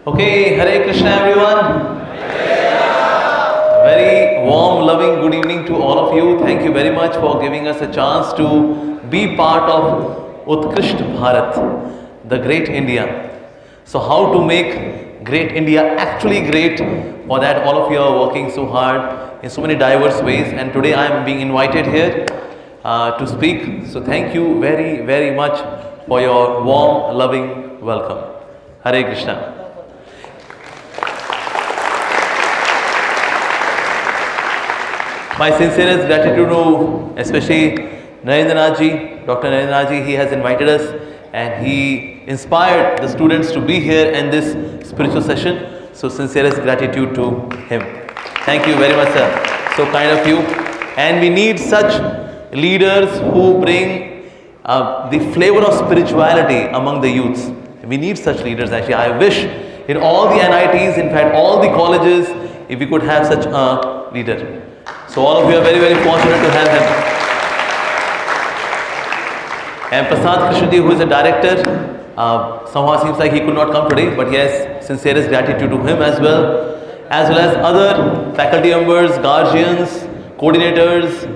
Okay, Hare Krishna everyone. Very warm, loving good evening to all of you. Thank you very much for giving us a chance to be part of Utkrisht Bharat, the great India. So how to make great India actually great? For that all of you are working so hard in so many diverse ways, and today I am being invited here to speak. So thank you very, very much for your warm, loving welcome. Hare Krishna. My sincerest gratitude to especially Narendranath ji, Dr. Narendranath ji. He has invited us and he inspired the students to be here in this spiritual session. So sincerest gratitude to him. Thank you very much, sir. So kind of you. And we need such leaders who bring the flavor of spirituality among the youths. We need such leaders actually. I wish in all the NITs, in fact all the colleges, if we could have such a leader. So all of you are very, very fortunate to have him. And Prasad Krishnaji, who is the director, somehow seems like he could not come today, but yes, sincerest gratitude to him as well as other faculty members, guardians, coordinators.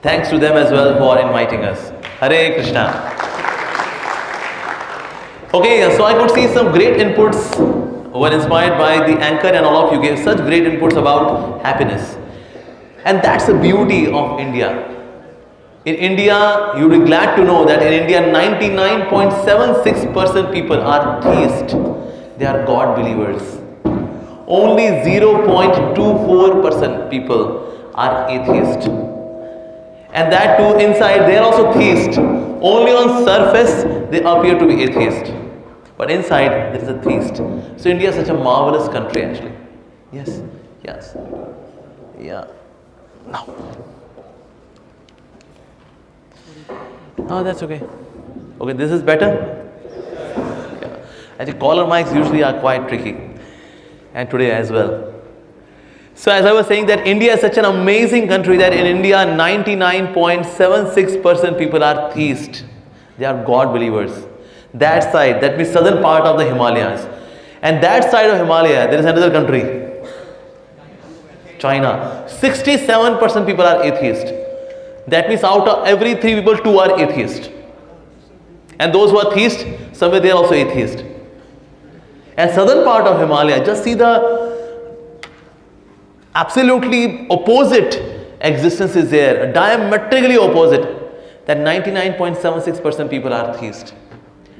Thanks to them as well for inviting us. Hare Krishna. Okay, so I could see some great inputs were inspired by the anchor, and all of you gave such great inputs about happiness. And that's the beauty of India. In India, you'll be glad to know that in India, 99.76% people are theist. They are God believers. Only 0.24% people are atheist. And that too, inside, they are also theist. Only on surface, they appear to be atheist. But inside, there is a theist. So India is such a marvelous country actually. Yes, yes, yeah. No. Oh, that's okay. Okay, this is better? Yeah. I think caller mics usually are quite tricky. And today as well. So as I was saying that India is such an amazing country that in India 99.76% people are theist. They are God believers. That side, that means southern part of the Himalayas. And that side of Himalaya, there is another country. China. 67% people are atheist. That means out of every 3 people, 2 are atheist. And those who are theist, somewhere they are also atheist. And southern part of Himalaya, just see the absolutely opposite existence is there, diametrically opposite. That 99.76% people are theist.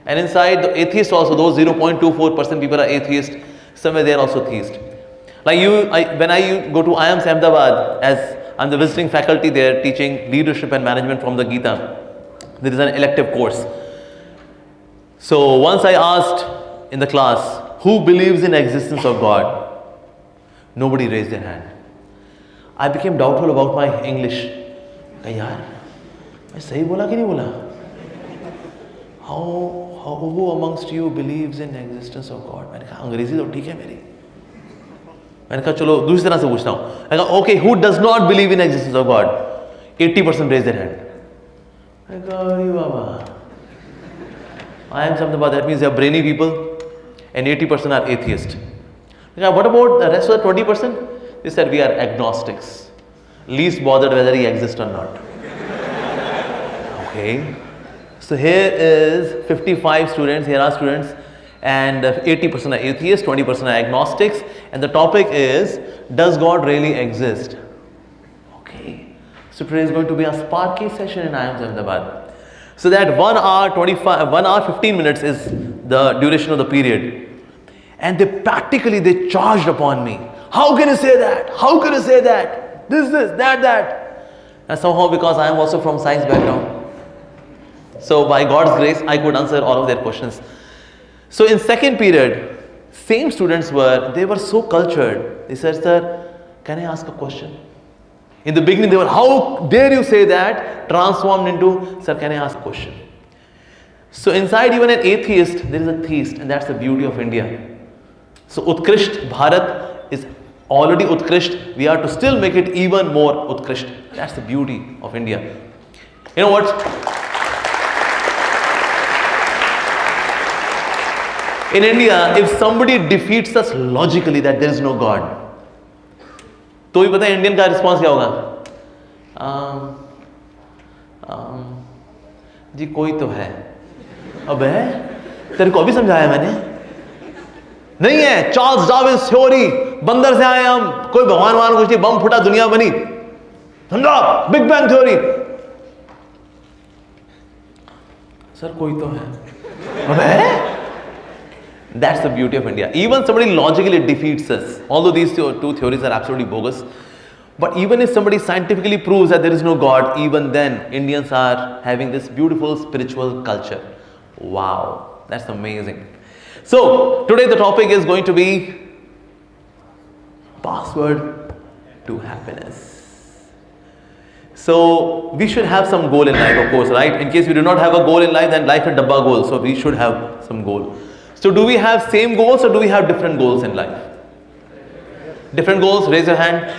And inside the atheist also, those 0.24% people are atheist, somewhere they are also theist. Like when I go to IIMS Ahmedabad, as I'm the visiting faculty there teaching leadership and management from the Gita, there is an elective course. So once I asked in the class, who believes in existence of God? Nobody raised their hand. I became doubtful about my English. Yaar, मैं सही बोला कि नहीं बोला? Who amongst you believes in existence of God? मैंने कहा अंग्रेजी तो ठीक है मेरी. मैंने कहा चलो दूसरी तरह से पूछता हूँ. I कहा okay, who does not believe in existence of God? 80% raise their hand. I कहा अरे बाबा. I am something about that means they are brainy people, and 80% are atheist. I कहा what about the rest of the 20%? They said we are agnostics, least bothered whether he exists or not. Okay. So here is 55 students, here are students, and 80% are atheists, 20% are agnostics, and the topic is, does God really exist? Okay. So today is going to be a sparky session in IIMS Ahmedabad. So that 1 hour 15 minutes is the duration of the period. And they charged upon me. How can you say that? How can you say that? This, that. And somehow because I am also from science background, so by God's grace, I could answer all of their questions. So in second period, same students they were so cultured. They said, sir, can I ask a question? In the beginning, they were, how dare you say that? Transformed into, sir, can I ask a question? So inside even an atheist, there is a theist, and that's the beauty of India. So Utkrisht Bharat is already Utkrisht. We are to still make it even more Utkrisht. That's the beauty of India. You know what? In India, if somebody defeats us logically that there is no God, तो भी पता है Indian का response क्या होगा? जी कोई तो है. अबे तेरे को अभी समझाया मैंने. नहीं है. चार्ल्स डार्विन थ्योरी, बंदर से आए हम, कोई भगवान वहां कुछ नहीं, बम फूटा दुनिया बनी. समझा? Big bang theory. सर कोई तो है. अबे that's the beauty of India. Even somebody logically defeats us, although these two theories are absolutely bogus. But even if somebody scientifically proves that there is no God, even then Indians are having this beautiful spiritual culture. Wow, that's amazing. So today the topic is going to be password to happiness. So we should have some goal in life, of course, right? In case we do not have a goal in life, then life is dabba goal. So we should have some goal. So do we have same goals or do we have different goals in life? Different goals? Raise your hand.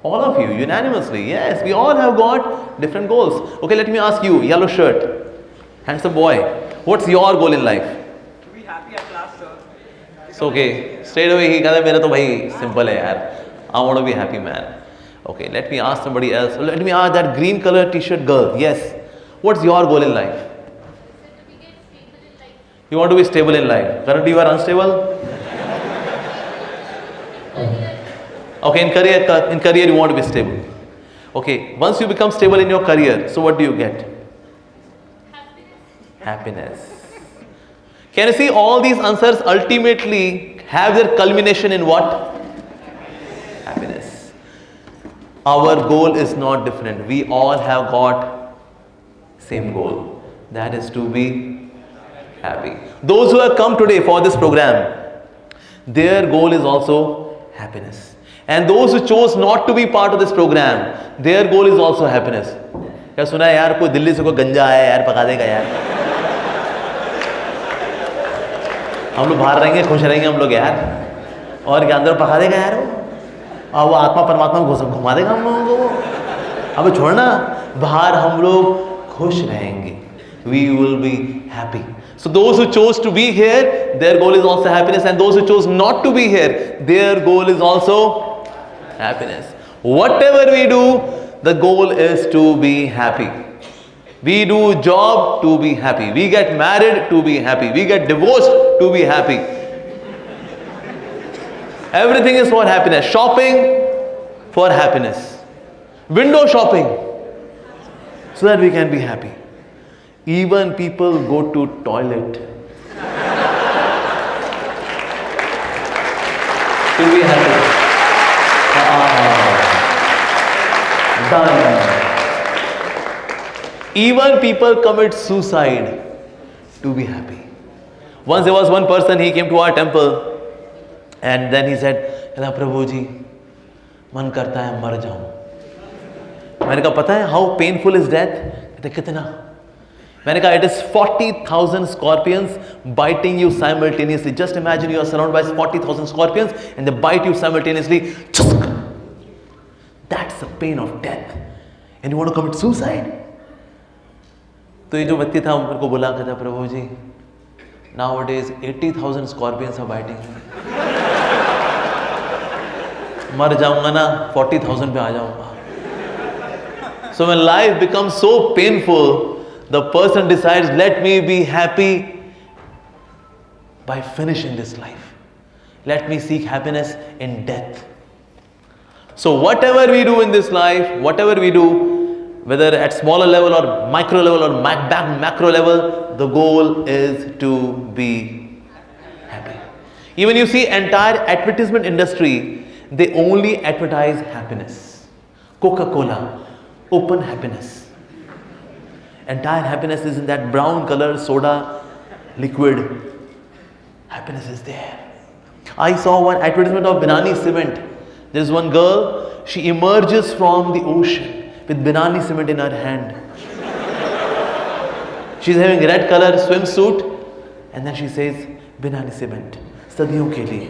All of you, unanimously. Yes, we all have got different goals. Okay, let me ask you, yellow shirt, handsome boy, what's your goal in life? To be happy at last, sir. It's okay. Straight away he कहता मेरा तो भाई simple है यार. I want to be happy man. Okay, let me ask somebody else. Let me ask that green color t-shirt girl. Yes. What's your goal in life? You want to be stable in life. Currently you are unstable? Okay, in career you want to be stable. Okay, once you become stable in your career, so what do you get? Happiness. Can you see all these answers ultimately have their culmination in what? Happiness. Our goal is not different. We all have got same goal. That is to be happy. Those who have come today for this program, their goal is also happiness. And those who chose not to be part of this program, their goal is also happiness. क्या सुना है यार, कोई दिल्ली से कोई गंजा आया यार, पका देगा यार. हम लोग बाहर रहेंगे, खुश रहेंगे हम लोग यार, और क्या अंदर पका देगा यार वो, और वो आत्मा परमात्मा को घुमा देगा हम लोगों को. अब छोड़ना, बाहर हम लोग खुश रहेंगे. We will be happy. So those who chose to be here, their goal is also happiness, and those who chose not to be here, their goal is also happiness. Whatever we do, the goal is to be happy. We do job to be happy. We get married to be happy. We get divorced to be happy. Everything is for happiness. Shopping for happiness. Window shopping so that we can be happy. Even people go to toilet to be happy. Done. Even people commit suicide to be happy. Once there was one person, he came to our temple and then he said, Prabhu ji, मन करता है मर जाऊं. मैंने कहा पता है how painful is death? कहते कितना? मैंने कहा it is 40,000 scorpions biting you simultaneously. Just imagine you are surrounded by 40,000 scorpions and they bite you simultaneously. That's the pain of death. And you want to commit suicide? तो ये जो व्यक्ति था मेरे को बोला, कहता प्रभु जी, nowadays 80,000 scorpions are biting me. मर जाऊंगा ना, 40,000 पे आ जाऊंगा. So when life becomes so painful, the person decides, let me be happy by finishing this life. Let me seek happiness in death. So whatever we do in this life, whatever we do, whether at smaller level or micro level or macro level, the goal is to be happy. Even you see entire advertisement industry, they only advertise happiness. Coca-Cola, open happiness. Entire happiness is in that brown color soda liquid. Happiness is there. I saw one advertisement of Binani cement. There is one girl, she emerges from the ocean with Binani cement in her hand. She is having red color swimsuit and then she says, Binani cement, सदियों के लिए.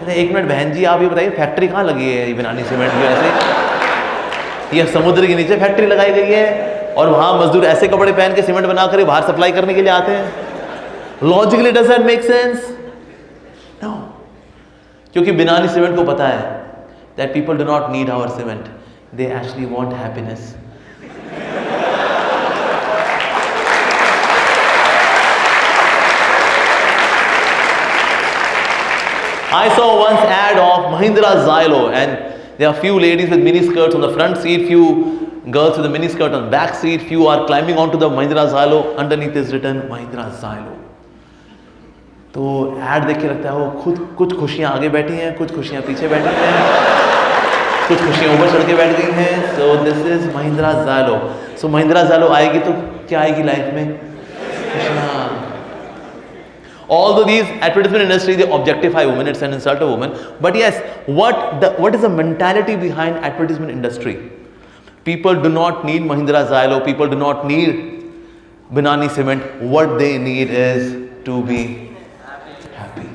एक minute बहन जी, आप ये बताइए factory कहाँ लगी है बिनानी सीमेंट की? ऐसे ये समुद्र के नीचे फैक्ट्री लगाई गई है और वहाँ मजदूर ऐसे कपड़े पहन के सीमेंट बना कर बाहर सप्लाई करने के लिए आते हैं. Logically, does that make sense? No. क्योंकि बिनानी सीमेंट को पता है that people do not need our cement. They actually want happiness. I saw once ad of Mahindra Xylo, and there are few ladies with mini skirts on the front seat, few girls with a mini skirt on the back seat, few are climbing onto the Mahindra Xylo. Underneath is written Mahindra Xylo. तो add देख के लगता है वो खुद कुछ खुशियाँ आगे बैठी हैं, कुछ खुशियाँ पीछे बैठी हैं, कुछ खुशियाँ ऊपर चढ़ के बैठ गई हैं. So this is Mahindra Xylo. So Mahindra Xylo आएगी तो क्या आएगी लाइफ में? खुशियाँ. Although these advertisement industry, they objectify women, it's an insult to women. But yes, what is the mentality behind advertisement industry? People do not need Mahindra Xylo. People do not need Binani cement. What they need is to be happy.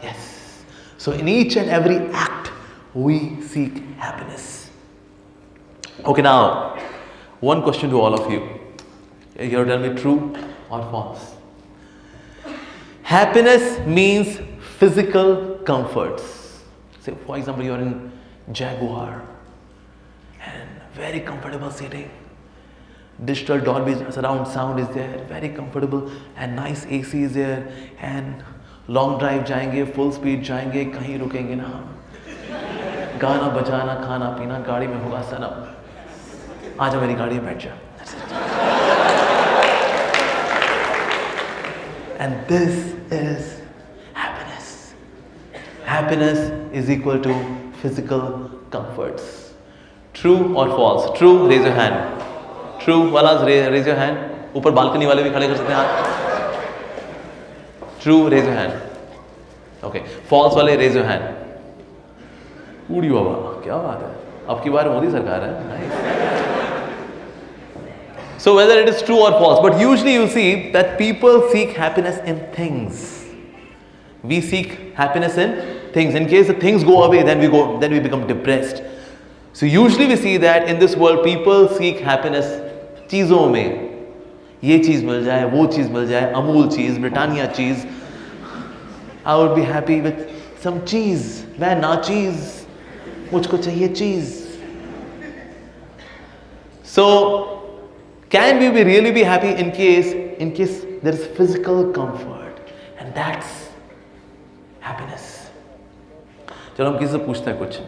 Yes. So in each and every act, we seek happiness. Okay, now one question to all of you. You tell me true or false. Happiness means physical comforts. Say, for example, you are in Jaguar and very comfortable seating. Digital Dolby surround sound is there, very comfortable, and nice AC is there. And long drive जाएंगे, full speed जाएंगे, कहीं रुकेंगे ना. गाना बजाना, खाना पीना, गाड़ी में होगा सनम. आजा मेरी गाड़ी में बैठ जा. And this is happiness. Happiness is equal to physical comforts. True or false? True, raise your hand. True वाला raise your hand. ऊपर बालकनी वाले भी खड़े कर सकते हैं हाथ. True, raise your hand. Okay. False वाले raise your hand. उड़ी बाबा, क्या बात है? अब की बार मोदी सरकार है. Nice. So whether it is true or false, but usually you see that people seek happiness in things. We seek happiness in things. In case the things go away, then we become depressed. So usually we see that in this world people seek happiness चीजों में. ये चीज मिल जाए, वो चीज मिल जाए, अमूल चीज, Britannia चीज. I would be happy with some cheese. वह ना चीज, मुझको चाहिए चीज. So can we really be happy in case there is physical comfort, and that's happiness. चलो हम किसी से पूछते हैं कुछ.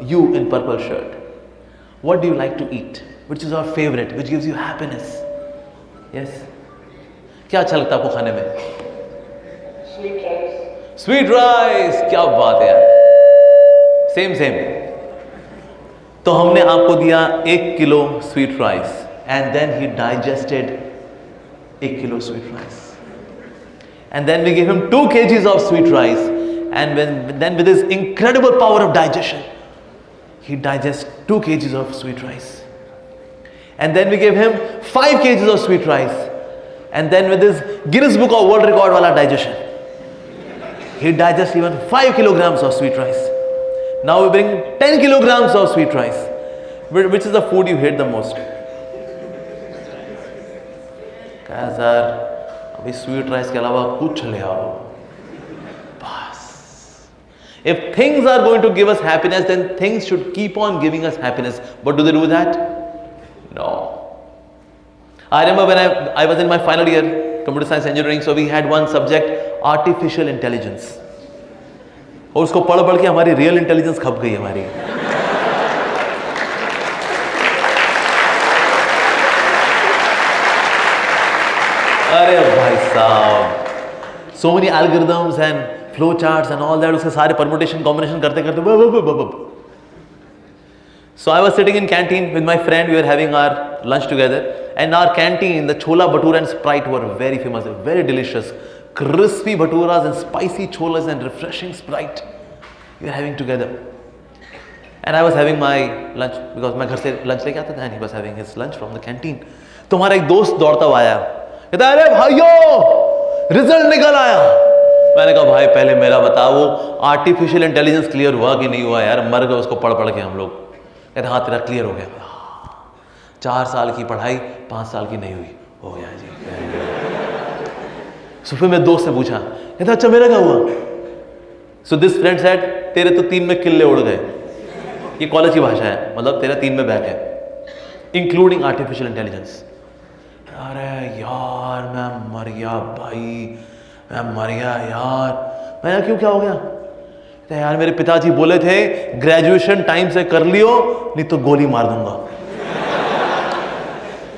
You in purple shirt, what do you like to eat? Which is your favorite? Which gives you happiness? Yes. क्या अच्छा लगता है आपको खाने में? Sweet rice. Sweet rice. क्या बात है यार. Same. तो हमने आपको दिया 1 kilo sweet rice, and then he digested 1 kilo sweet rice, and then we give him 2 kgs of sweet rice, and then with his incredible power of digestion he digest 2 kgs of sweet rice, and then we give him 5 kgs of sweet rice, and then with his Guinness book of world record वाला digestion he digest even 5 kilograms of sweet rice. Now we bring 10 kilograms of sweet rice. Which is the food you hate the most? क्या sir, अभी sweet rice के अलावा कुछ ले आओ बस. If things are going to give us happiness, then things should keep on giving us happiness. But do they do that? No. I remember when I was in my final year, computer science engineering, so we had one subject, artificial intelligence. और उसको पढ़ के हमारी real intelligence खप गई हमारी. अरे भाई साहब, so many algorithms and flow charts and all that, उसके सारे permutation combination करते करते. So I was sitting in canteen with my friend. We were having our lunch together, and our canteen, the chola bhatura and Sprite were very famous, very delicious. Crispy bhaturas and spicy cholas and refreshing Sprite we were having together. And I was having my lunch because मैं घर से lunch लेके आता था, and he was having his lunch from the canteen. तो हमारा एक दोस्त दौड़ता हुआ आया, कहता अरे भाइयों रिजल्ट निकल आया. मैंने कहा भाई पहले मेरा बताओ, वो आर्टिफिशियल इंटेलिजेंस क्लियर हुआ कि नहीं हुआ यार, मर गए उसको पढ़ के हम लोग. कहते हाँ तेरा क्लियर हो गया. 4 साल की पढ़ाई 5 साल की नहीं हुई. हो गया जी. सो फिर मैं दोस्त से पूछा, कहता अच्छा मेरा क्या हुआ? सो दिस फ्रेंड सेड, तेरे तो 3 में किल्ले उड़ गए। ये कॉलेज की भाषा है, मतलब तेरा 3 में बैक है, इंक्लूडिंग आर्टिफिशियल इंटेलिजेंस। अरे यार मैं मर गया भाई, मैं मर गया यार। मैं क्यों, क्या हो गया? तो यार मेरे पिताजी बोले थे ग्रेजुएशन टाइम से कर लियो नहीं तो गोली मार दूंगा।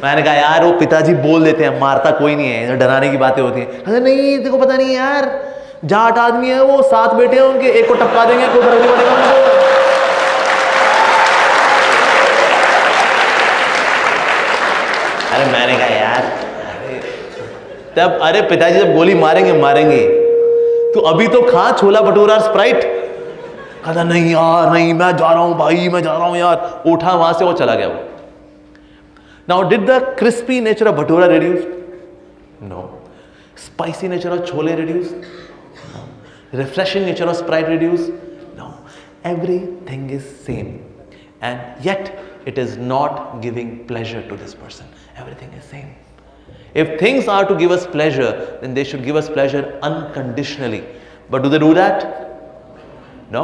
मैंने कहा यार वो पिताजी बोल देते हैं, मारता कोई नहीं है, डराने की बातें होती हैं। अरे नहीं देखो पता नहीं यार, जाट आदमी है वो, 7 बेटे हैं उनके, एक को टपका देंगे, कोई फर्क नहीं पड़ेगा उनको। अरे मैंने कहा यार तब, अरे पिताजी जब गोली मारेंगे मारेंगे, तो अभी तो खा छोला भटूरा स्प्राइट। कहता नहीं यार नहीं, मैं जा रहा हूं भाई, मैं जा रहा हूं यार। उठा वहां से, वो चला गया वो। Now did the crispy nature of bhatura reduce? No. Spicy nature of chole reduce? No. Refreshing nature of Sprite reduce? No. Everything is same and yet it is not giving pleasure to this person. Everything is same. If things are to give us pleasure, then they should give us pleasure unconditionally. But do they do that? No.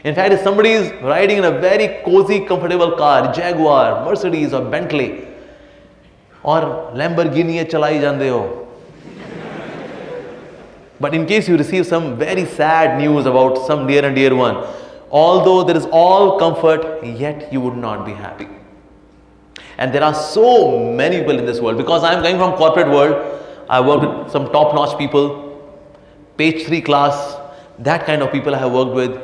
In fact, if somebody is riding in a very cozy, comfortable car, Jaguar, Mercedes or Bentley, or Lamborghini चलाई जाते हो, but in case you receive some very sad news about some near and dear one, although there is all comfort, yet you would not be happy. And there are so many people in this world, because I am coming from corporate world. I work with some top-notch people, page 3 class, that kind of people I have worked with.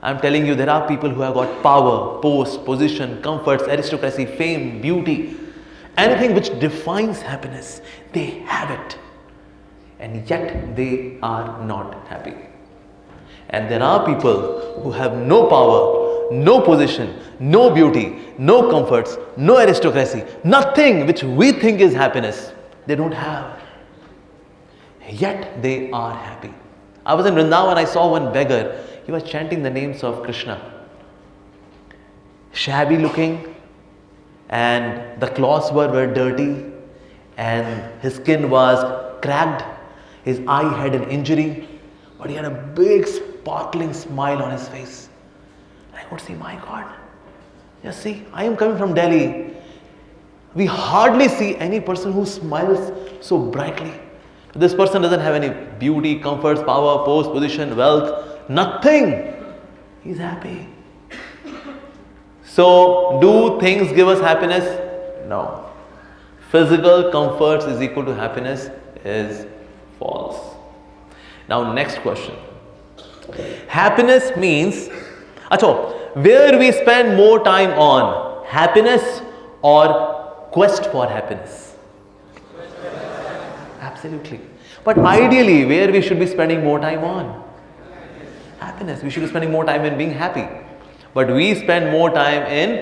I am telling you, there are people who have got power, post, position, comforts, aristocracy, fame, beauty, anything which defines happiness. They have it, and yet they are not happy. And there are people who have no power, no position, no beauty, no comforts, no aristocracy, nothing which we think is happiness. They don't have. Yet they are happy. I was in Vrindavan, I saw one beggar. He was chanting the names of Krishna. Shabby looking, and the clothes were dirty, and his skin was cracked. His eye had an injury, but he had a big sparkling smile on his face. I could see, my God, just see, I am coming from Delhi. We hardly see any person who smiles so brightly. This person doesn't have any beauty, comforts, power, post, position, wealth, nothing. He's happy. So, do things give us happiness? No. Physical comforts is equal to happiness is false. Now, next question. Happiness means, where we spend more time on, happiness or quest for happiness? Absolutely. But ideally, where we should be spending more time on? Happiness. We should be spending more time in being happy. But we spend more time in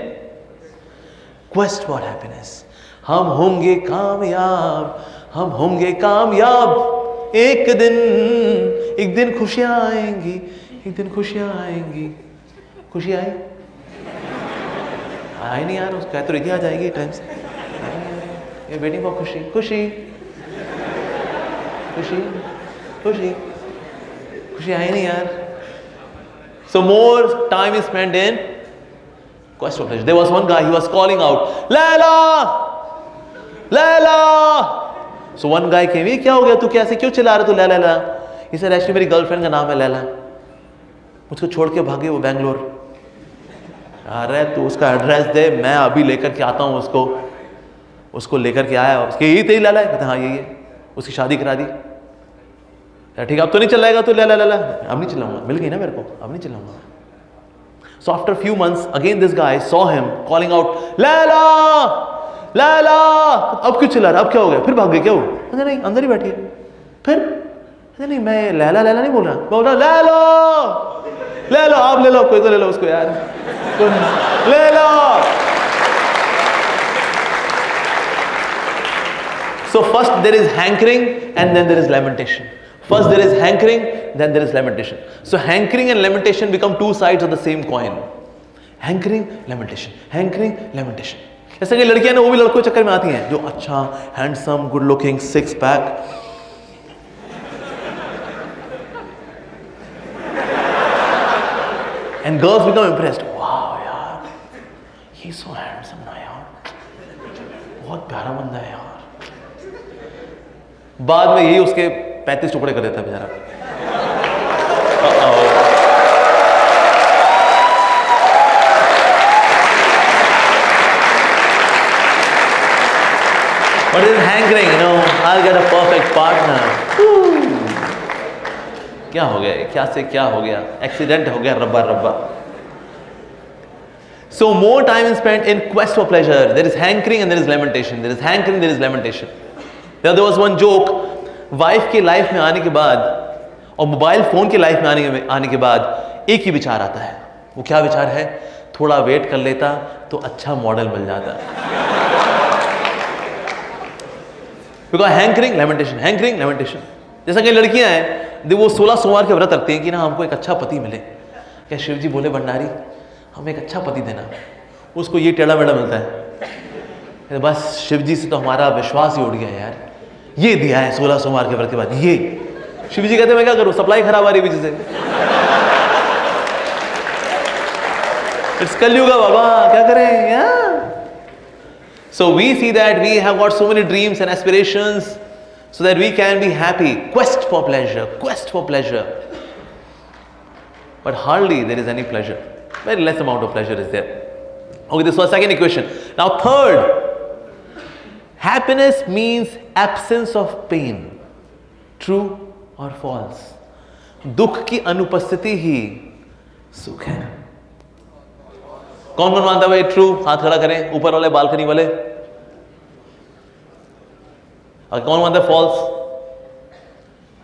quest for happiness. हम होंगे कामयाब, हम होंगे कामयाब, एक दिन खुशियां आएंगी, एक दिन खुशियां आएंगी। खुशी आई? आई नहीं यार, उसका तो रही आ जाएगी टाइम से। ये वेटिंग फॉर खुशी, खुशी, खुशी, खुशी, खुशी आई नहीं यार। So more time is spent in quest of pleasure. There was one guy, he was calling out, Lila, Lila. So one guy came, ये क्या हो गया, तू कैसे क्यों चिल्ला रहा, तू Laila Laila? He said, actually मेरी गर्लफ्रेंड का नाम है लैला, मुझको छोड़ के भागी वो बेंगलोर। अरे तू उसका एड्रेस दे, मैं अभी लेकर के आता हूँ उसको। उसको लेकर के आया, उसके यही तेरी लैला है? कहते हाँ यही है। उसकी शादी करा दी। ठीक है, अब तो नहीं चिल्लाएगा तू लैला लैला? अब नहीं चिल्लाऊंगा, मिल गई ना मेरे को, अब नहीं चिल्लाऊंगा। So after a few months, again this guy saw him calling out, Laila, Laila. अब क्यों चिल्ला रहा, अब क्या हो गया? फिर भाग गए क्या वो? अरे नहीं, अंदर ही बैठी है। फिर अरे नहीं, मैं लैला लैला नहीं बोल रहा, बोल रहा ले लो, ले लो, आप ले लो, कोई तो ले लो उसको यार, ले लो। So first there is hankering and then there is lamentation. First there is hankering, then there is lamentation. So hankering and lamentation become two sides of the same coin. Hankering, lamentation, hankering, lamentation. जैसे कि लड़कियां ना, वो भी लड़कों के चक्कर में आती हैं, जो अच्छा, handsome, good looking, 6 pack, and girls become impressed, वाह यार ही सो हैंडसम ना यार, बहुत प्यारा बंदा है यार। बाद में यही उसके 35 टुकड़े कर देता है बेचारा। But it is hankering, you know, I'll get a perfect partner. क्या हो गया, क्या से क्या हो गया, एक्सीडेंट हो गया, रब्बा रब्बा। So more time is spent in quest for pleasure. There is hankering and there is lamentation. There is hankering, there is lamentation. There was one joke. Wife की लाइफ में आने के बाद और मोबाइल फोन की लाइफ में आने के बाद एक ही विचार आता है। वो क्या विचार है? थोड़ा वेट कर लेता तो अच्छा मॉडल मिल जाता। Because hankering, lamentation, hankering, lamentation. जैसा कि लड़कियां हैं, वो 16 सोमवार के व्रत रखती हैं कि ना हमको एक अच्छा पति मिले। क्या शिव जी बोले भंडारी हमें एक अच्छा पति देना, उसको ये टेढ़ा मेढ़ा मिलता है। बस शिव जी से तो हमारा विश्वास ही उड़ गया यार, ये दिया है 16 सोमवार के व्रत के बाद ये। शिव जी कहते मैं क्या करूं, सप्लाई खराब आ रही बीच से। इट्स कलयुग बाबा, क्या करें यार। So we see that we have got so many dreams and aspirations so that we can be happy. Quest for pleasure, quest for pleasure. But hardly there is any pleasure. Very less amount of pleasure is there. Okay, this was second equation. Now third, happiness means absence of pain. True or false? दुख की अनुपस्थिति ही सुख है। कौन कौन मानता है भाई ट्रू? हाथ खड़ा करें, ऊपर वाले बालकनी वाले। और कौन मानता है फॉल्स?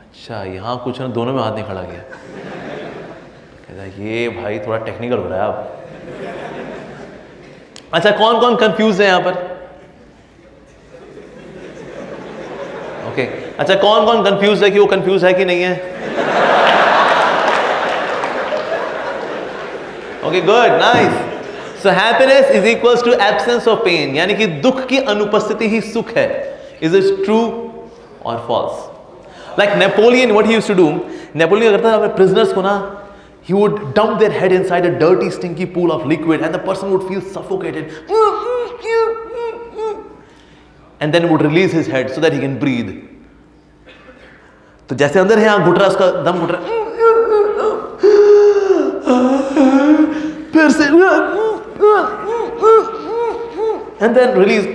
अच्छा यहां कुछ ना, दोनों में हाथ नहीं खड़ा किया। कहता ये भाई थोड़ा टेक्निकल हो रहा है अब। अच्छा कौन कौन कंफ्यूज है यहां पर? ओके अच्छा कौन कौन कंफ्यूज है कि वो कंफ्यूज है कि नहीं है? Okay good, nice. So happiness is equals to absence of pain, यानी कि दुख की अनुपस्थिति ही सुख है। Is it true or false? Like Napoleon, what he used to do, Napoleon करता था अपने prisoners को ना, he would dump their head inside a dirty stinky pool of liquid and the person would feel suffocated and then would release his head so that he can breathe. तो जैसे अंदर है यहाँ घुट रहा, उसका दम घुट रहा, फिर से and then release.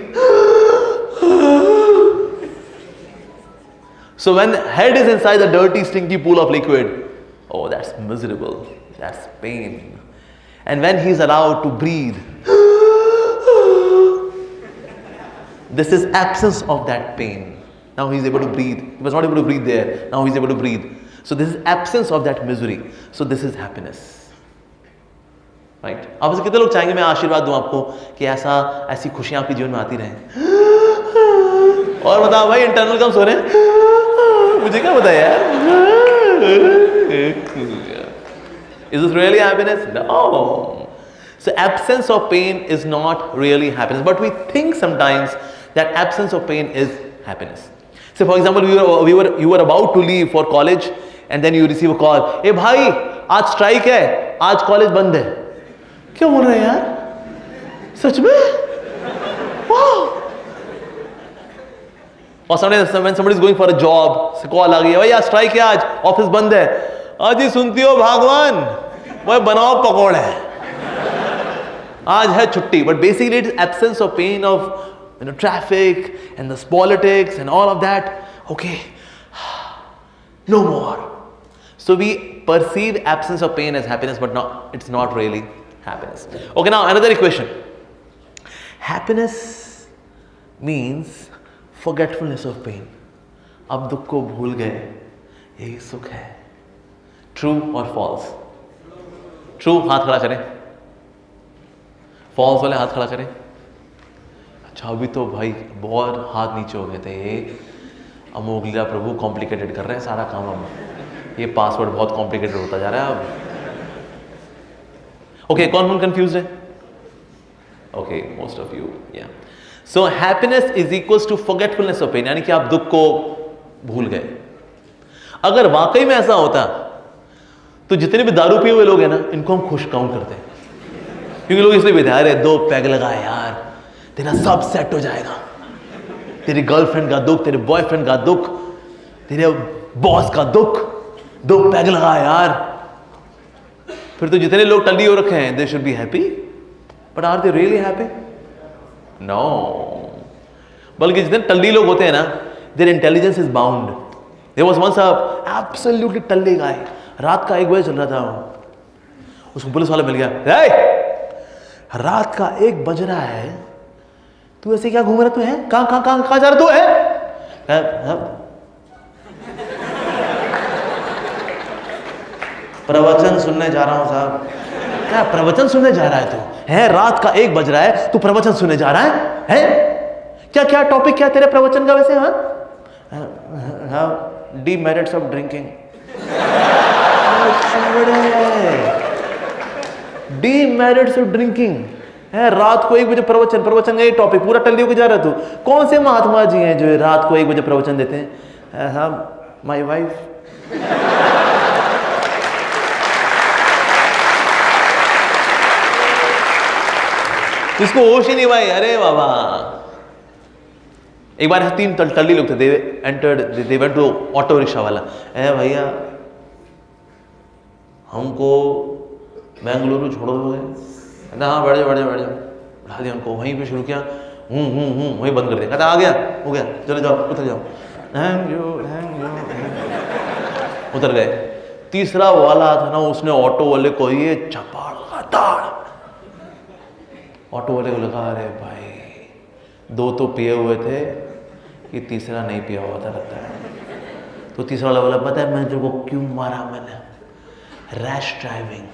So when the head is inside the dirty stinky pool of liquid, oh that's miserable, that's pain. And when he's allowed to breathe, this is absence of that pain. Now he's able to breathe. He was not able to breathe there, now he's able to breathe. So this is absence of that misery. So this is happiness. Right आप से कितने लोग चाहेंगे मैं आशीर्वाद दूं आपको कि ऐसी खुशियां आपके जीवन में आती रहें? और बताओ भाई इंटरनल कम सो रहे हैं, मुझे क्या पता यार। Is this really happiness? No. So absence of pain is not really happiness, but we think sometimes that absence of pain is happiness. So for example, you were about to leave for college and then you receive a call, ए भाई आज strike है, आज college बंद है। क्या बोल रहे हैं यार, सच में? Wow. और when somebody is going for a job, से कॉल आ गई है, भाई आज स्ट्राइक है, आज ऑफिस बंद है। आज ही सुनती हो भगवान, वह बनाओ पकौड़े, आज है छुट्टी। But basically it is absence of pain of traffic and this politics and all of that. Okay, no more. So we perceive absence of pain as happiness, but it's not really happiness. Okay, now another equation. Happiness means forgetfulness of pain. अब दुख को भूल गए, यही सुख है। True or false? True, हाथ खड़ा करें। False वाले हाथ खड़ा करें। अच्छा अभी तो भाई बहुत हाथ नीचे हो गए थे, ये अमोघ लीला प्रभु कॉम्प्लिकेटेड कर रहे हैं सारा काम। अब ये पासवर्ड बहुत कॉम्प्लिकेटेड होता जा रहा है अब। ओके कौन कौन कंफ्यूज है? Okay most of you, yeah. So happiness is equals to forgetfulness of pain, यानी कि आप दुख को भूल गए। अगर वाकई में ऐसा होता तो जितने भी दारू पिए हुए लोग हैं ना, इनको हम खुश काउंट करते हैं, क्योंकि लोग इसलिए कहते हैं अरे 2 पैग लगा यार, तेरा सब सेट हो जाएगा, तेरी गर्लफ्रेंड का दुख, तेरे बॉयफ्रेंड का दुख, तेरे बॉस का दुख, 2 पैग लगा यार। फिर तो जितने लोग टल्ली हो रखे हैं, they should be happy, but are they really happy? No. बल्कि जितने टल्ली लोग होते हैं ना, their intelligence is bound. There was once a absolutely टल्ली गाय, रात का 1 बजे चल रहा था, उसको पुलिस वाला मिल गया, रात का 1 बज रहा है, तू ऐसे क्या घूम रहा, तू है कहां जा रहा तू है? प्रवचन सुनने जा रहा हूं साहब। क्या प्रवचन सुनने जा रहा है तू? है रात का 1 बज रहा है, तू प्रवचन सुनने जा रहा है? क्या टॉपिक क्या तेरे प्रवचन का वैसे? हाँ, demerits of drinking. Demerits of drinking है, रात को 1 बजे प्रवचन का ये टॉपिक, पूरा टल्ली होकर जा रहा है तू। कौन से महात्मा जी हैं जो रात को 1 बजे प्रवचन देते हैं? हाँ, माई वाइफ। इसको होश ही नहीं भाई। अरे बाबा, एक बार 3 टल्ली लोग थे, they went to auto rickshaw वाला, भैया हमको बेंगलुरु छोड़ दोगे? कहता हाँ बैठ जाओ। बढ़ा दिया उनको, वहीं पे शुरू किया, वहीं बंद कर दिया। कहता आ गया, हो गया, चले जाओ, उतर जाओ। उतर गए। तीसरा वाला था ना, उसने ऑटो वाले को ये चपाड़ लगातार। ऑटो वाले को लगा अरे भाई 2 तो पिए हुए थे, कि तीसरा नहीं पिया हुआ था लगता है। तो तीसरा वाला बोला पता है मैं तेरे को क्यों मारा? मैंने rash driving.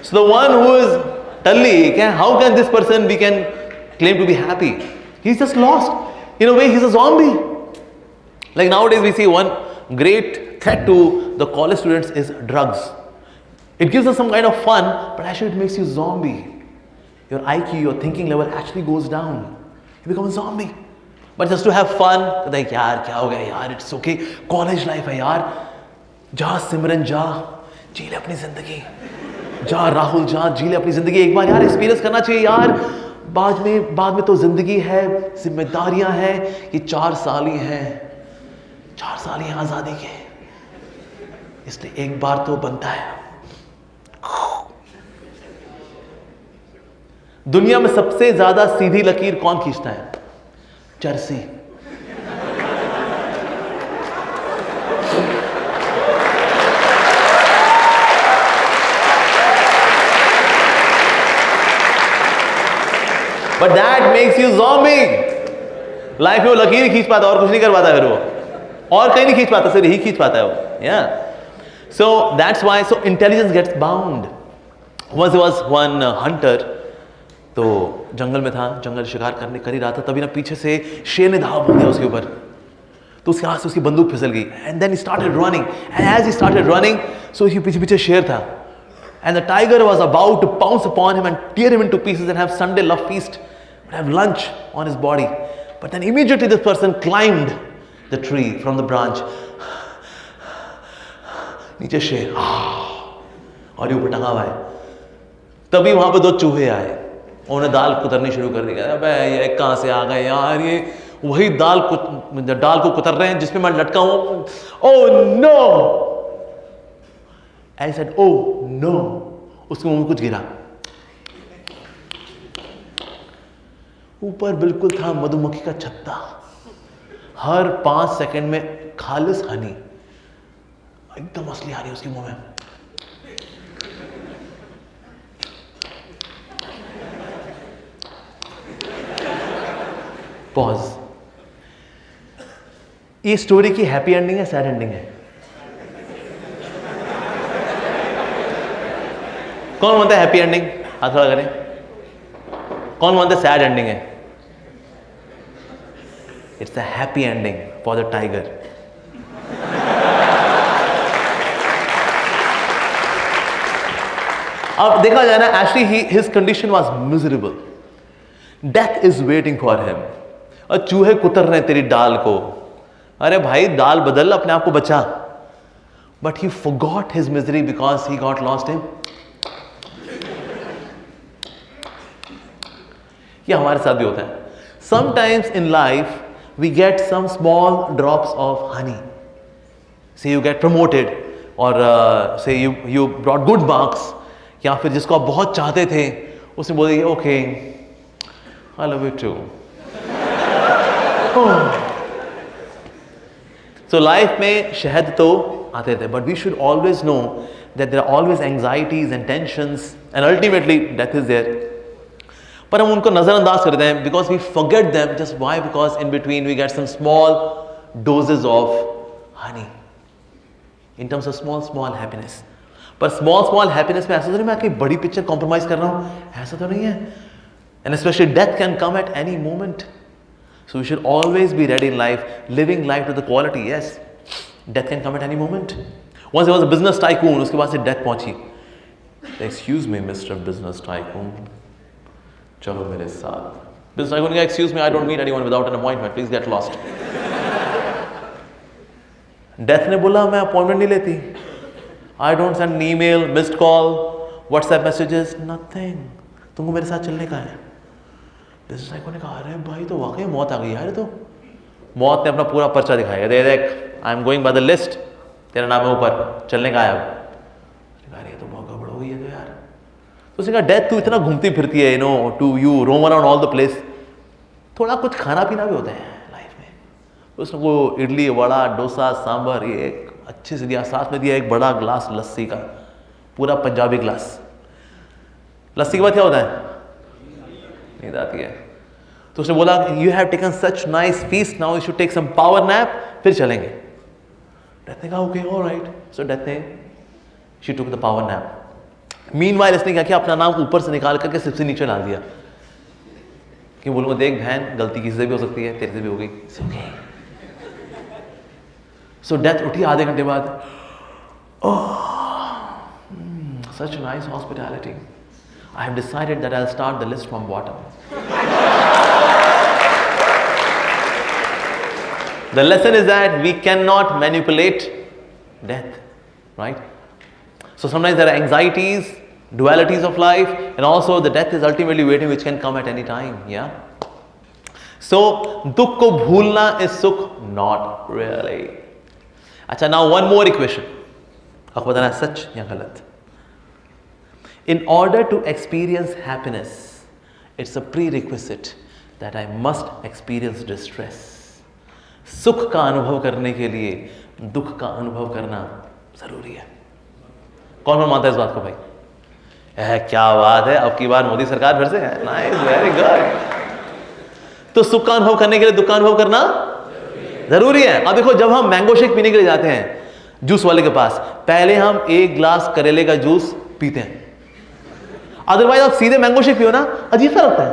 So the one who is tully, how can this person we can claim to be happy? He's just lost. In a way, he's a zombie. Like nowadays we see one great threat to the college students is drugs. It gives us some kind of fun, but actually it makes you zombie. Your IQ, your thinking level actually goes down. You become a zombie. But just to have fun, like यार क्या हो गया यार, it's okay. College life है यार, जा सिमरन जा, जी ले अपनी जिंदगी, जा राहुल जा, जी ले अपनी जिंदगी। एक बार यार एक्सपीरियंस करना चाहिए यार, बाद में तो जिंदगी है, जिम्मेदारियां हैं, ये 4 साल ही हैं, 4 साल ही आजादी के, इसलिए एक बार तो बनता है। दुनिया में सबसे ज्यादा सीधी लकीर कौन खींचता है? चरसी। But that makes you zombie. Life में वो लकीर ही खींच पाता, और कुछ नहीं कर पाता, फिर वो और कहीं नहीं खींच पाता, सिर्फ यही खींच पाता है वो। Yeah. So that's why so intelligence gets bound. Once there was one hunter. तो जंगल में था, जंगल शिकार कर ही रहा था, तभी ना पीछे से शेर ने धावा बोल दिया उसके ऊपर, तो उसके हाथ से उसकी बंदूक फिसल गई। And then he started running, and as he started running, so उसके पीछे पीछे शेर था, and the tiger was about to pounce upon him and tear him into pieces and have Sunday love feast, have lunch on his body. But then immediately this person climbed the tree from the branch. नीचे शेर और ये ऊपर टंगा हुआ है। तभी वहां पर 2 चूहे आए, उन्होंने दाल कुतरनी शुरू कर दी। अबे ये कहाँ से आ गए यार, ये वही डाल को कुतर रहे हैं जिसमें मैं लटका हूं। Oh no, I said oh no. उसके मुंह में कुछ गिरा, ऊपर बिल्कुल था मधुमक्खी का छत्ता, हर 5 सेकंड में खालिस हनी, एकदम असली हनी उसके मुंह में। पॉज। ये स्टोरी की हैप्पी एंडिंग है, सैड एंडिंग है? कौन मानता है हैप्पी एंडिंग? हाथ खड़ा करें। कौन मानता है सैड एंडिंग है? It's a happy ending for the tiger. अब देखा जाए ना, actually his condition was miserable, death is waiting for him. और चूहे कुतर रहे तेरी डाल को, अरे भाई दाल बदल, अपने आप को बचा. But he forgot his misery because he got lost in. ये हमारे साथ भी होता है. Sometimes in life we get some small drops of honey. Say you get promoted, or say you brought good marks, या फिर जिसको आप बहुत चाहते थे उसने बोल दिया okay, I love you too. So life में शहद तो आते थे, but we should always know that there are always anxieties and tensions and ultimately death is there. पर हम उनको नज़रअंदाज करते हैं because we forget them. Just why? Because in between we get some small doses of honey in terms of small happiness. पर small happiness में ऐसा तो नहीं मैं कोई बड़ी पिक्चर कॉम्प्रोमाइज कर रहा हूँ, ऐसा तो नहीं है. And especially death can come at any moment. So we should always be ready in life, living life to the quality. Yes, death can come at any moment. Once there was a business tycoon, उसके बाद से death पहुंची. Excuse me, Mr. Business Tycoon. चलो मेरे साथ. Business tycoon ने कहा, excuse me, I don't meet anyone without an appointment. Please get lost. Death ने बोला मैं अपॉइंटमेंट नहीं लेती. I don't send an email, missed call, WhatsApp messages, nothing. तुमको मेरे साथ चलने का है. बिजनेस टाइकून ने कहा अरे भाई तो वाकई मौत आ गई यार. तो मौत ने अपना पूरा पर्चा दिखाया, दे देख आई am going by the list, तेरा नाम है ऊपर, चलने का है अब. ये तो बहुत गड़बड़ हो गई है तो यार. तो उसने कहा डेथ तू इतना घूमती फिरती है, to you roam around all the place, थोड़ा कुछ खाना पीना भी होता है लाइफ में. उसने वो इडली वड़ा डोसा सांभर ये एक अच्छे से दिया, साथ में दिया एक बड़ा ग्लास लस्सी का, पूरा पंजाबी ग्लास. लस्सी के बाद क्या होता है, नींद आती है. तो उसने बोला you have taken such nice feast, now you should take some power nap, फिर चलेंगे. डेथ ने कहा ओके ऑलराइट. सो डेथ ने she took the power nap. Meanwhile इसने क्या किया, अपना नाम ऊपर से निकाल करके सिर से नीचे डाल दिया कि बोलूंगा देख बहन गलती किसी से भी हो सकती है, तेरे से भी हो गई. सो डेथ उठी आधे घंटे बाद. Such nice hospitality. I have decided that I'll start the list from bottom. The lesson is that we cannot manipulate death, right? So sometimes there are anxieties, dualities of life, and also the death is ultimately waiting, which can come at any time. Yeah. So dukh ko bhulna is sukh, not really. अच्छा, now one more equation. आपको बताना है सच या गलत. In order to experience happiness, it's a prerequisite that I must experience distress. सुख का अनुभव करने के लिए दुख का अनुभव करना जरूरी है. कौन कौन मानता है इस बात को भाई? क्या बात है, अब की बार मोदी सरकार फिर से है. Nice, very good. तो सुख का अनुभव करने के लिए दुख का अनुभव करना जरूरी है. अब देखो, जब हम मैंगो शेक पीने के लिए जाते हैं जूस वाले के पास, पहले हम एक ग्लास करेले का जूस पीते हैं. अदरवाइज आप सीधे मैंगो शेक पियो ना, अजीब सा लगता है.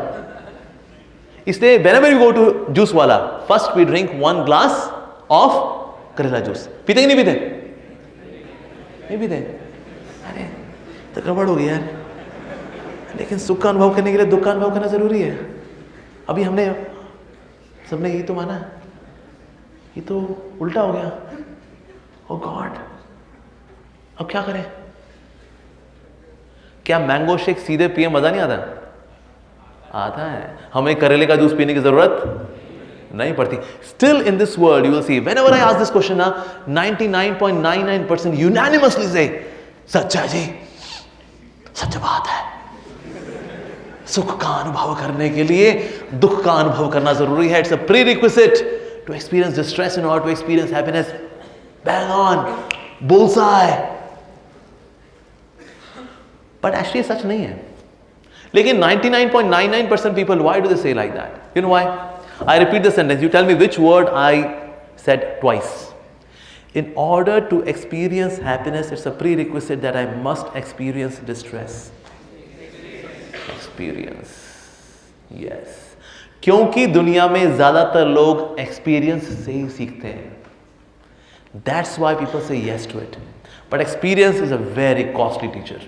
इसलिए whenever you go to juice वाला, first we drink one glass of karela juice. पीते कि नहीं पीते? नहीं पीते. अरे तो गड़बड़ हो गई यार. लेकिन सुख का अनुभव करने के लिए दुख का अनुभव करना जरूरी है. अभी हमने सबने यही तो माना, ये तो उल्टा हो गया. ओ गॉड, अब क्या करें? क्या मैंगो शेक सीधे पिए मजा नहीं आता? आता है. हमें करेले का जूस पीने की जरूरत नहीं पड़ती. Still in this world you will see, whenever I ask this question ना, 99.99% यूनानिमसली से सच्चा जी, सच बात है. सुख का अनुभव करने के लिए दुख का अनुभव करना जरूरी है. It's a prerequisite to experience distress in order to experience happiness. Bang on, bullseye. But actually सच नहीं है. लेकिन 99.99% people, why do they say like that? You know why? I repeat the sentence. You tell me which word I said twice. In order to experience happiness, it's a prerequisite that I must experience distress. Experience. Yes. क्योंकि दुनिया में ज्यादातर लोग experience से ही सीखते हैं. That's why people say yes to it. But experience is a very costly teacher.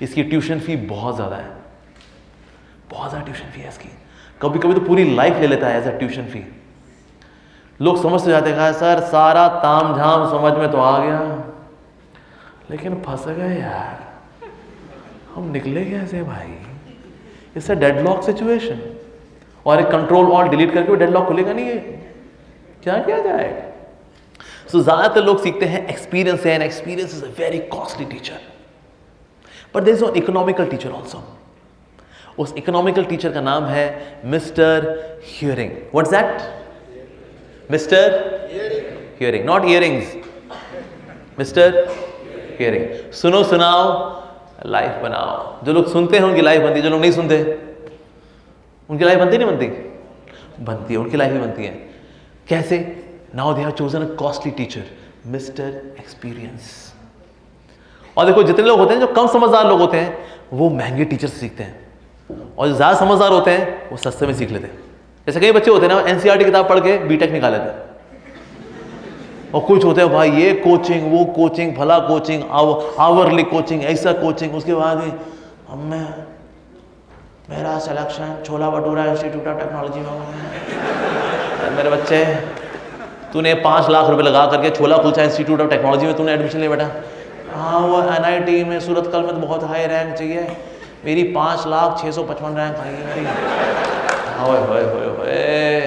इसकी tuition fee बहुत ज़्यादा है. बहुत ज़्यादा ट्यूशन फी है इसकी. कभी कभी तो पूरी लाइफ ले लेता है एज अ ट्यूशन फी. लोग समझ से जाते हैं सर सारा ताम झाम समझ में तो आ गया, लेकिन फंस गए यार, हम निकले कैसे भाई? It's a deadlock situation. और एक कंट्रोल ऑल डिलीट करके डेडलॉक खुलेगा नहीं है, क्या किया जाए? सो ज्यादातर लोग सीखते हैं एक्सपीरियंस से, and experience is a very costly teacher. But there is an economical teacher also. उस इकोनॉमिकल टीचर का नाम है mister hearing. What's that? Mister hearing, not earrings, mister hearing. सुनो सुनाओ लाइफ बनाओ। जो लोग सुनते हैं उनकी लाइफ बनती है, जो लोग नहीं सुनते उनकी लाइफ बनती नहीं बनती? बनती है, उनकी लाइफ भी बनती है। कैसे? Now they have chosen a costly teacher, mister experience. और देखो जितने लोग होते हैं, जो कम समझदार लोग होते हैं, वो महंगे टीचर से सीखते हैं, और जो ज्यादा समझदार होते हैं वो सस्ते में सीख लेते हैं। जैसे कई बच्चे होते हैं ना, एनसीईआरटी किताब पढ़ के बीटेक निकाल लेते हैं, और कुछ होते हैं भाई ये कोचिंग वो कोचिंग, फला कोचिंग, आवरली कोचिंग, ऐसा कोचिंग, उसके बाद अब मेरा selection chhola bhatura institute of technology में हुआ। मेरे बच्चे, तूने 5 लाख रुपए लगा करके छोला कुलचा इंस्टीट्यूट ऑफ टेक्नोलॉजी में तूने एडमिशन लिया बेटा? हाँ, वो एनआईटी में सूरत कल में तो बहुत हाई रैंक चाहिए, मेरी 5,655 रैंक आई है मेरी। होए।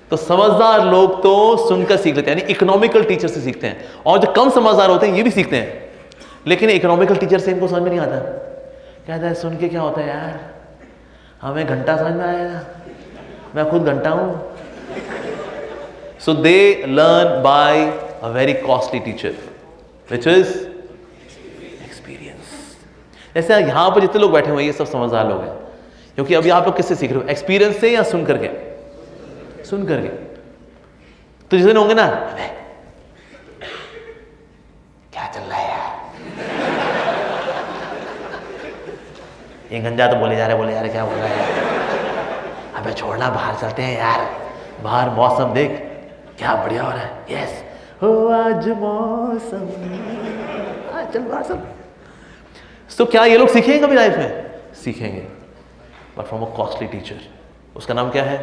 तो समझदार लोग तो सुनकर सीख लेते हैं, यानी इकोनॉमिकल टीचर से सीखते हैं। और जो कम समझदार होते हैं ये भी सीखते हैं, लेकिन इकोनॉमिकल टीचर से इनको समझ में नहीं आता। कहता है सुन के क्या होता है यार, हमें घंटा समझ में आएगा, मैं खुद घंटा हूं। So they learn by a very costly teacher which is experience. जैसे यहां पर जितने लोग बैठे हुए हैं ये सब समझदार लोग हैं, क्योंकि अभी आप लोग किससे सीख रहे हो? एक्सपीरियंस से या सुन करके? सुन करके। तो जितने होंगे ना, क्या चल रहा है यार, ये गंजा तो बोले जा रहे क्या बोल रहा है यार, अबे छोड़ना, बाहर चलते हैं यार, बाहर मौसम देख क्या बढ़िया हो रहा है। यस हो आज मौसम, चल बाहर चल। तो क्या ये लोग सीखेंगे कभी लाइफ में? सीखेंगे, but from a costly teacher. उसका नाम क्या है?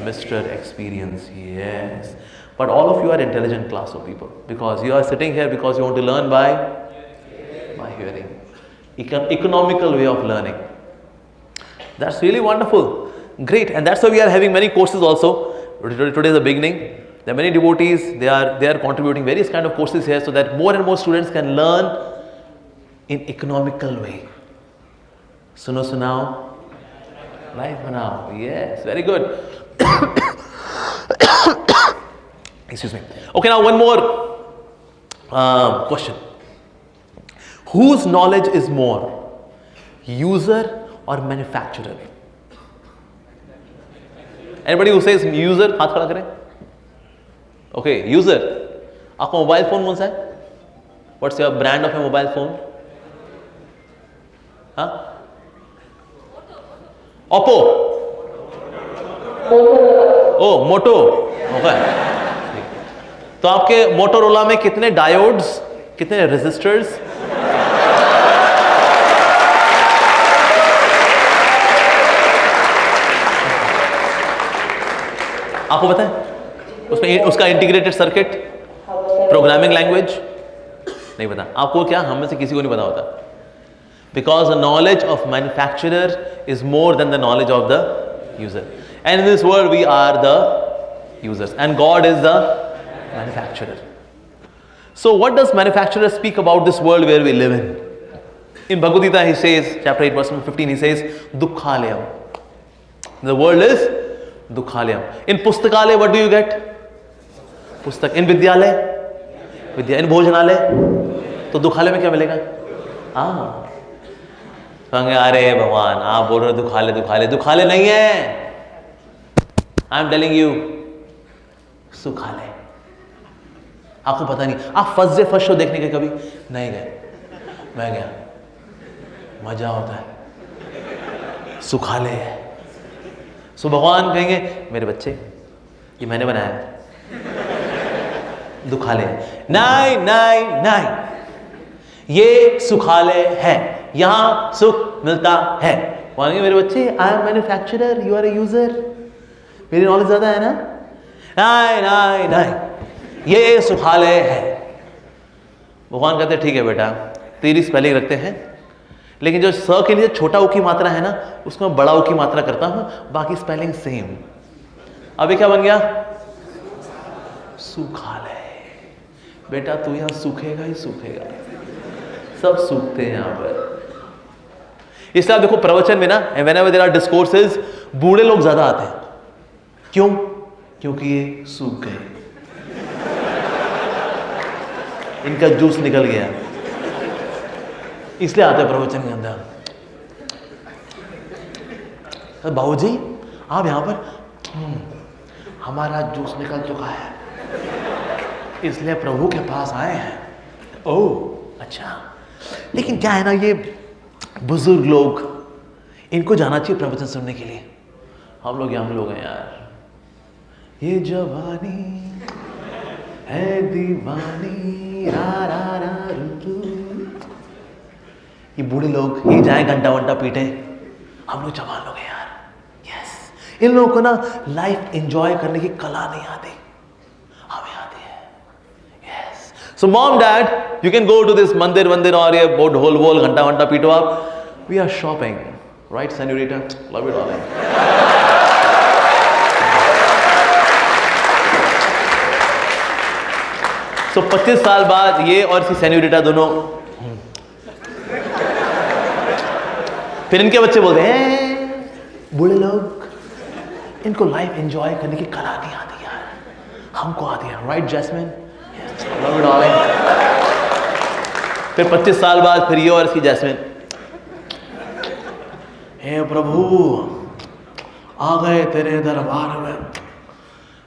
Mr. Experience. Yes, but all of you are intelligent class of people, because you are sitting here because you want to learn by hearing. Economical way of learning. That's really wonderful, great, and that's why we are having many courses also. Today is the beginning. There are many devotees. They are contributing various kind of courses here, so that more and more students can learn in economical way. Suno sunao, life banao. Yes, very good. Excuse me. Okay, now one more question. Whose knowledge is more, user or manufacturer? Anybody who says user, हाथ खड़ा करें. Okay, user. आपका mobile phone कौन सा है? What's your brand of your mobile phone? हाँ? Oppo. ओ मोटो। Okay, तो आपके मोटोरोला में कितने डायोड्स, कितने रेजिस्टर्स? आपको पता है उसमें उसका इंटीग्रेटेड सर्किट, प्रोग्रामिंग लैंग्वेज? नहीं पता आपको? क्या हम में से किसी को नहीं पता होता? Because the knowledge of manufacturer is more than the knowledge of the user. And in this world we are the users and God is the manufacturer. So what does manufacturer speak about this world where we live in? In Bhagavad Gita he says, chapter 8 verse 15, he says Dukkhalayam. The world is Dukkhalayam. In Pustakalaya what do you get? Pustak. In Vidyalaya? Vidya. In Bhojanalaya? तो दुखालय में क्या मिलेगा? अरे भगवान आप बोल रहे हो दुखालय दुखालय, दुखालय नहीं है। आई एम टेलिंग यू सुखालय। आपको पता नहीं, आप फर्स्ट शो देखने गए कभी? नहीं गए, मैं गया, मजा होता है, सुखालय है। सो भगवान कहेंगे मेरे बच्चे ये मैंने बनाया, दुखालय नहीं नहीं नहीं, ये सुखालय है, यहां सुख मिलता है। मेरे बच्चे I am manufacturer, you are a user. मेरी नॉलेज ज्यादा है ना, नहीं नहीं नहीं, ये सुखालय है। भगवान कहते ठीक है बेटा, तेरी स्पेलिंग रखते हैं, लेकिन जो स के लिए छोटा ऊ की मात्रा है ना, उसमें बड़ा ऊ की मात्रा करता हूं, बाकी स्पेलिंग सेम। अभी क्या बन गया? सुखालय। बेटा तू यहां सूखेगा ही सूखेगा, सब सूखते हैं यहां पर। इसलिए आप देखो प्रवचन में ना, व्हेनेवर देयर आर डिस्कोर्सेस, बूढ़े लोग ज्यादा आते हैं। क्यों? क्योंकि ये सूख गए, इनका जूस निकल गया, इसलिए आते हैं प्रवचन के अंदर। बाबूजी आप यहां पर, हमारा जूस निकल चुका है, इसलिए प्रभु के पास आए हैं। ओह अच्छा, लेकिन क्या है ना, ये बुजुर्ग लोग, इनको जाना चाहिए प्रवचन सुनने के लिए। हम लोग यंग लोग हैं यार, ये जवानी है दीवानी रा रा रा रू। ये बूढ़े लोग ये जाए घंटा वंटा पीटे, हम लोग जवान लोग हैं यार। यस, इन लोगों को ना लाइफ एंजॉय करने की कला नहीं आती, हमें आती है। Yes, so mom dad, you can go to this mandir वंदिर और ये बोट होल वोल घंटा वंटा पीटो आप। We are shopping, right senorita? Love it all. So 25 साल बाद ये और सी सेन्योरिटा दोनों, फिर इनके बच्चे बोलते हैं बूढ़े लोग, इनको लाइफ एंजॉय करने की कला नहीं आती यार, हमको आती है। Right Jasmine? Love it all. फिर 25 साल बाद फिर ये और इसकी जैस्मिन, हे प्रभु आ गए तेरे दरबार में।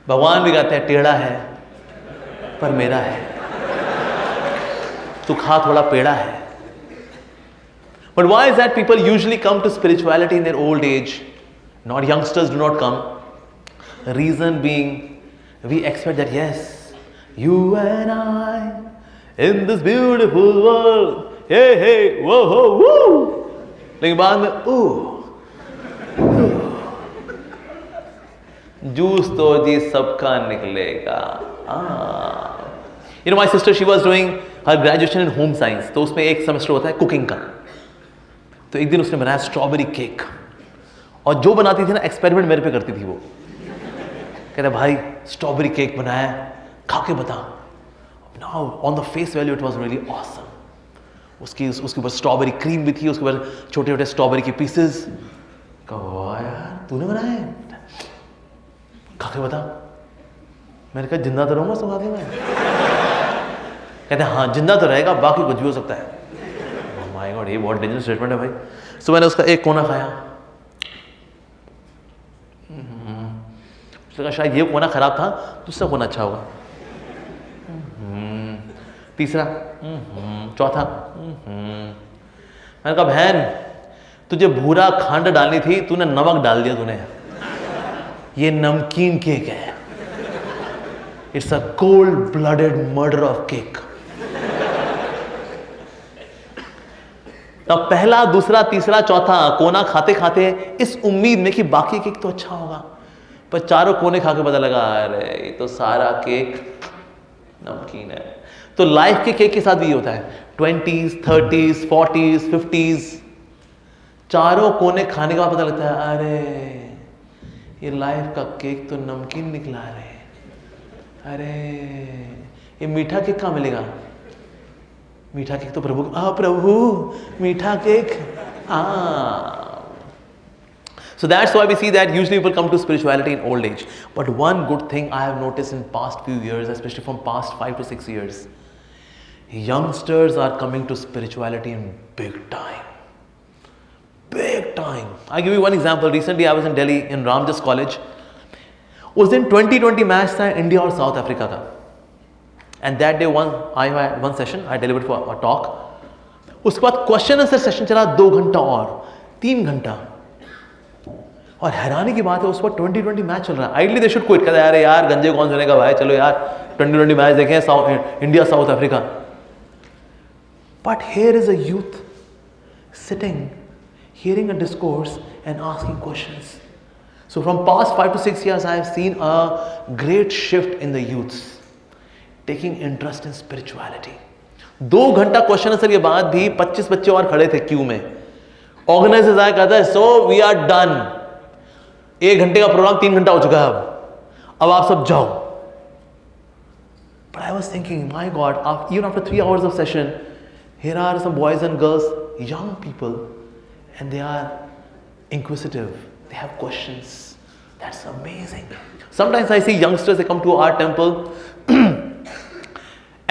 भगवान भी कहते हैं टेढ़ा है पर मेरा है, तू खा थोड़ा पेड़ा है। But why is that people usually come to spirituality in their old age? Not youngsters do not come. The reason being, we expect that yes, you and I in this beautiful world, hey hey, whoa ho woo. लेकिन बाद में juice तो जी सबका निकलेगा। You know, my sister, she was doing her graduation in home science, तो उसमें एक semester होता है कुकिंग का। तो एक दिन उसने बनाया स्ट्रॉबेरी केक, और जो बनाती थी ना एक्सपेरिमेंट मेरे पे करती थी वो। कहते भाई स्ट्रॉबेरी केक बनाया, खा के बता। Now on the face value it was really awesome. उसके ऊपर स्ट्रॉबेरी क्रीम भी थी, उसके ऊपर छोटे छोटे स्ट्रॉबेरी के पीसेस। कहा यार तूने बनाया है, खा के बता। मैंने कहा जिंदा तो रहूंगा सुखा के मैं। कहते हाँ जिंदा तो रहेगा, बाकी कुछ भी हो सकता है। माय गॉड, ये बहुत डेंजरस स्टेटमेंट है भाई। सो मैंने उसका एक कोना खाया, उसने कहा शायद ये कोना खराब था, दूसरा कोना अच्छा होगा। तीसरा, चौथा। मैंने कहा बहन तुझे भूरा खंड डालनी थी, तूने नमक डाल दिया तूने। ये नमकीन केक है, it's a cold blooded murder of cake. तब पहला दूसरा तीसरा चौथा कोना खाते खाते इस उम्मीद में कि बाकी केक तो अच्छा होगा, पर चारों कोने खा के पता लगा अरे ये तो सारा केक नमकीन है। तो लाइफ के केक के साथ भी ये होता है, 20s 30s 40s 50s, चारों कोने खाने के बाद पता लगता है अरे ये लाइफ का केक तो नमकीन निकला रे। अरे ये मीठा केक कहाँ मिलेगा? मीठा केक तो प्रभु, प्रभु मीठा cake. So that's why we see that usually people come to spirituality in old age. But one good thing I have noticed in past few years, especially from past 5 to 6 years, youngsters are coming to spirituality in big time. Big time. I'll give you one example. Recently I was in Delhi in Ramjas College. उस दिन 2020 match था India और south Africa का, and that day I had one session, I delivered for a talk. उसके बाद question answer session चला 2 घंटा और 3 घंटा, और हैरानी की बात है उस पर 2020 मैच चल रहा है। आइडली दे शुड क्विट, कहते यार यार गंजे कौन सुनेगा भाई, चलो यार 2020 मैच देखें, India south Africa. But here is a youth sitting, hearing a discourse and asking questions. So from past 5 to 6 years, I have seen a great shift in the youths taking interest in spirituality. 2 घंटा question answer के बाद भी 25 बच्चे और खड़े थे Q में. Organiser आया कहता है, सो वी आर डन. 1 घंटे का प्रोग्राम 3 घंटा हो चुका है. अब आप सब जाओ. But I was thinking, my God, even after 3 hours of session, here are some boys and girls, young people, and they are inquisitive. They have questions. That's amazing. Sometimes I see youngsters, they come to our temple,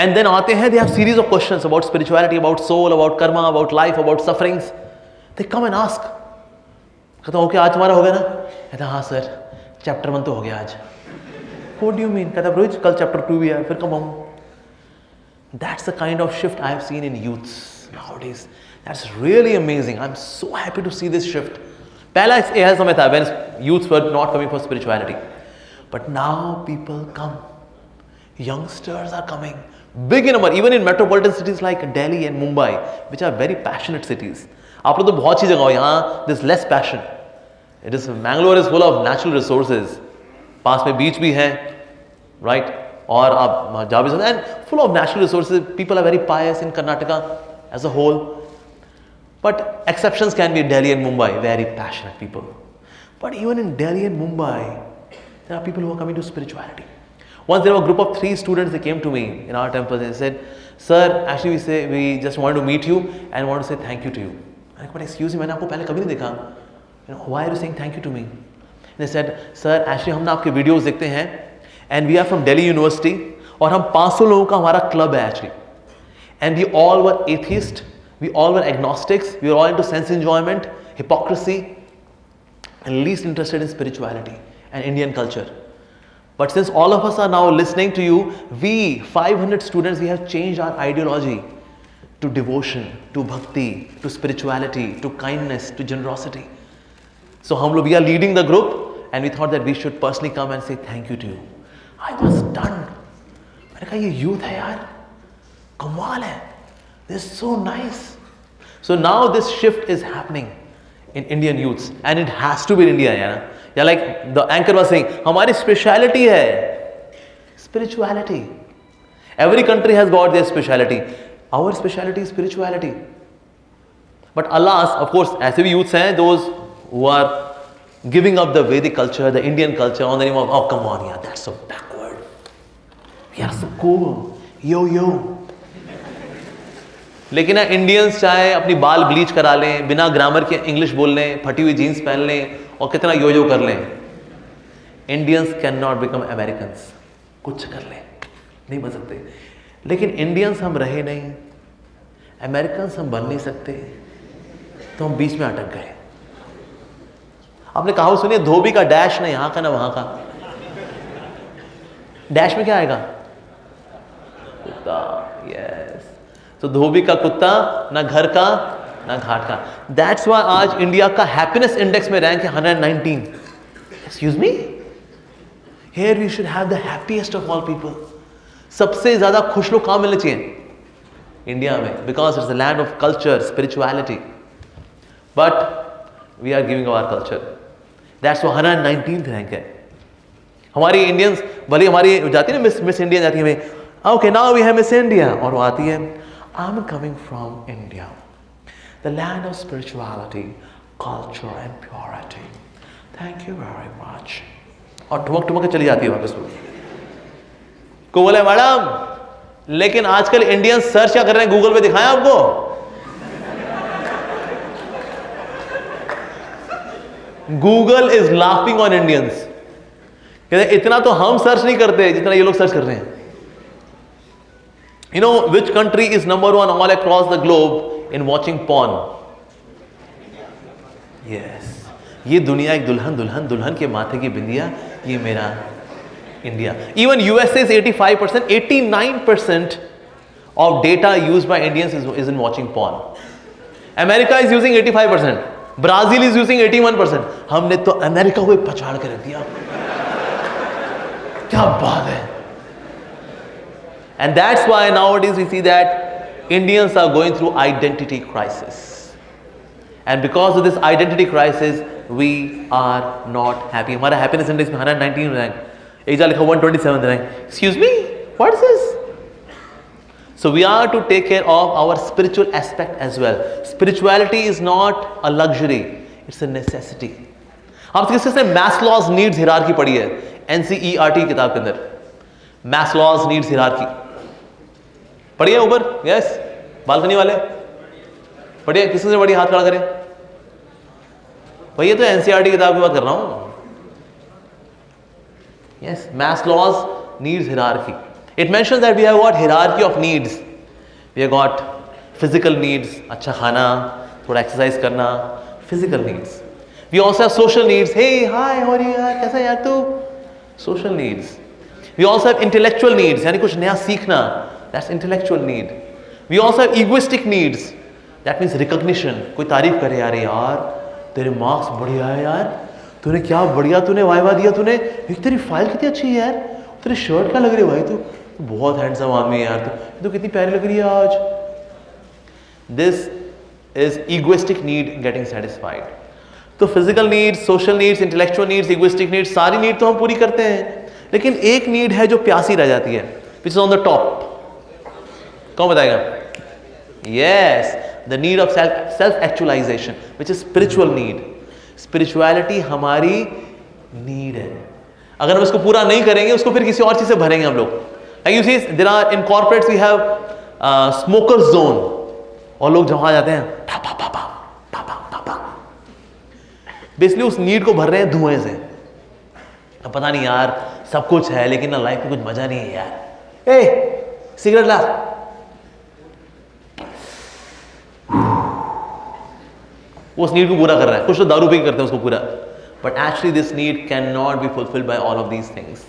and then aate hain, they have series of questions about spirituality, about soul, about karma, about life, about sufferings. They come and ask. कहता हूँ, okay आज तुम्हारा हो गया ना? कहता हाँ sir, chapter 1 तो हो गया आज. What do you mean? कहता ब्रोज कल चैप्टर 2 भी है, फिर कब आऊँ? That's the kind of shift I have seen in youths nowadays. That's really amazing. I'm so happy to see this shift. पहला यह समय था when youths were not coming for spirituality, but now people come. Youngsters are coming, big in number, even in metropolitan cities like Delhi and Mumbai, which are very passionate cities. आप लोग तो बहुत सी जगह हो, यहाँ there's less passion. It is Mangalore is full of natural resources. पास में बीच भी है, right? और आप जा भी सकते हैं, and full of natural resources. People are very pious in Karnataka as a whole. But exceptions can be Delhi and Mumbai, very passionate people. But even in Delhi and Mumbai, there are people who are coming to spirituality. Once there were a group of 3 students, they came to me in our temple. They said, "Sir, actually we just wanted to meet you and want to say thank you to you." I said, "But excuse me, मैंने आपको पहले कभी नहीं देखा. Why are you saying thank you to me?" They said, "Sir, actually हमने आपके videos देखते हैं, and we are from Delhi University, और हम 500 लोगों का हमारा club है actually, and we all were atheists, we all were agnostics, we were all into sense enjoyment, hypocrisy, and least interested in spirituality and Indian culture. But since all of us are now listening to you, we 500 students, we have changed our ideology to devotion, to bhakti, to spirituality, to kindness, to generosity. So we are leading the group, and we thought that we should personally come and say thank you to you." I was stunned. मैंने कहा ये youth है यार, कमाल है. This is so nice. So now this shift is happening in Indian youths, and it has to be in India, yeah. Yeah, like the anchor was saying, हमारी speciality है spirituality. Every country has got their speciality. Our speciality is spirituality. But alas, of course, ऐसे भी youths हैं, those who are giving up the Vedic culture, the Indian culture on the name of, oh come on, yeah, that's so backward. We are so cool. Yo. लेकिन Indians चाहे अपनी बाल bleach करा लें, बिना ग्रामर के English बोल लें, फटी हुई जीन्स पहन लें और कितना यो कर लें, Indians can not become Americans. कुछ कर लें, नहीं बन सकते. लेकिन इंडियंस हम रहे नहीं, अमेरिकन्स हम बन नहीं सकते, तो हम बीच में अटक गए. आपने कहावत सुनी है, धोबी का डैश ना यहाँ का ना वहाँ का. डैश में क्या आएगा? कुत्ता. यस. तो धोबी का कुत्ता, ना घर का ना घाट का. दैट्स वाई आज इंडिया का हैप्पीनेस इंडेक्स में रैंक है 119. Excuse me, here we should have the happiest of all people. सबसे ज्यादा खुश लोग कहां मिलने चाहिए? इंडिया में, because it's the land of culture, spirituality. But we are giving our culture. That's 119th rank है. हमारी इंडियंस भले हमारी जाती है ना, मिस इंडिया जाती है, okay now we have Miss India, और वो आती है, I'm coming from India, the land of spirituality, culture and purity. Thank you very much. और ठुमक के चली जाती है वापस. को बोले मैडम, लेकिन आजकल इंडियन सर्च क्या कर रहे हैं गूगल पे, दिखाएं आपको? Google is laughing on Indians. कहते इतना तो हम सर्च नहीं करते जितना ये लोग सर्च कर रहे हैं. You know which country is number 1 all across the globe in watching porn? Yes. ये दुनिया एक दुल्हन के माथे की बिंदिया, ये मेरा India. Even USA is 85%, 89% of data used by Indians is in watching porn. America is using 85%. Brazil is using 81%. हमने तो अमेरिका को पछाड़ के रख दिया. क्या बात है. And that's why nowadays we see that Indians are going through identity crisis. And because of this identity crisis, we are not happy. हमारा happiness index में 119 रैंक, एक जगह लिखा 127 rank. Excuse me, what is this? So we are to take care of our spiritual aspect as well. Spirituality is not a luxury, it's a necessity. आप किसी से Maslow's needs hierarchy पढ़ी है NCERT किताब के अंदर. Maslow's needs hierarchy पढ़िए ऊपर. यस, बालकनी वाले पढ़िए. किसी से बड़ी हाथ खड़ा करें. भैया तो NCERT किताब की बात कर रहा हूं. Yes, Maslow's needs hierarchy. It mentions that we have got hierarchy of needs. We have got physical needs, अच्छा खाना, थोड़ा exercise करना, physical needs. We also have social needs. Hey, hi, how are you यार? कैसा है यार तू? Social needs. We also have intellectual needs, यानी कुछ नया सीखना. That's intellectual need. We also have egoistic needs. That means recognition. कोई तारीफ करे यार तेरे मार्क्स बढ़िया है यार, तूने क्या बढ़िया तूने वाइवा दिया, तूने एक तेरी फाइल कितनी अच्छी है यार, तेरी शर्ट क्या लग रही है भाई, तू बहुत हैंडसम आदमी है यार, तू कितनी प्यारी लग रही है आज. This is egoistic need getting satisfied. तो physical needs, social needs, intellectual needs, egoistic needs, सारी नीड तो हम पूरी करते हैं, लेकिन एक नीड है जो प्यासी रह जाती है, which is on the top. कौन बताएगा? Yes, the need of self actualisation, which is spiritual need. Spirituality हमारी नीड है. अगर हम इसको पूरा नहीं करेंगे, उसको फिर किसी और चीज से भरेंगे हम लोग. Like you see, there are in corporates we have smokers zone, और लोग जहाँ जाते हैं पापा पापा पापा पापा, बेसिकली उस नीड को भर रहे हैं धुएं से. अब पता नहीं यार सब कुछ है लेकिन ना लाइफ में कुछ मजा नहीं है यार. ए सिगरेट ला. वो उस नीड को पूरा कर रहा है. कुछ तो दारू पी करते हैं उसको पूरा. But actually this need cannot be fulfilled by all of these things.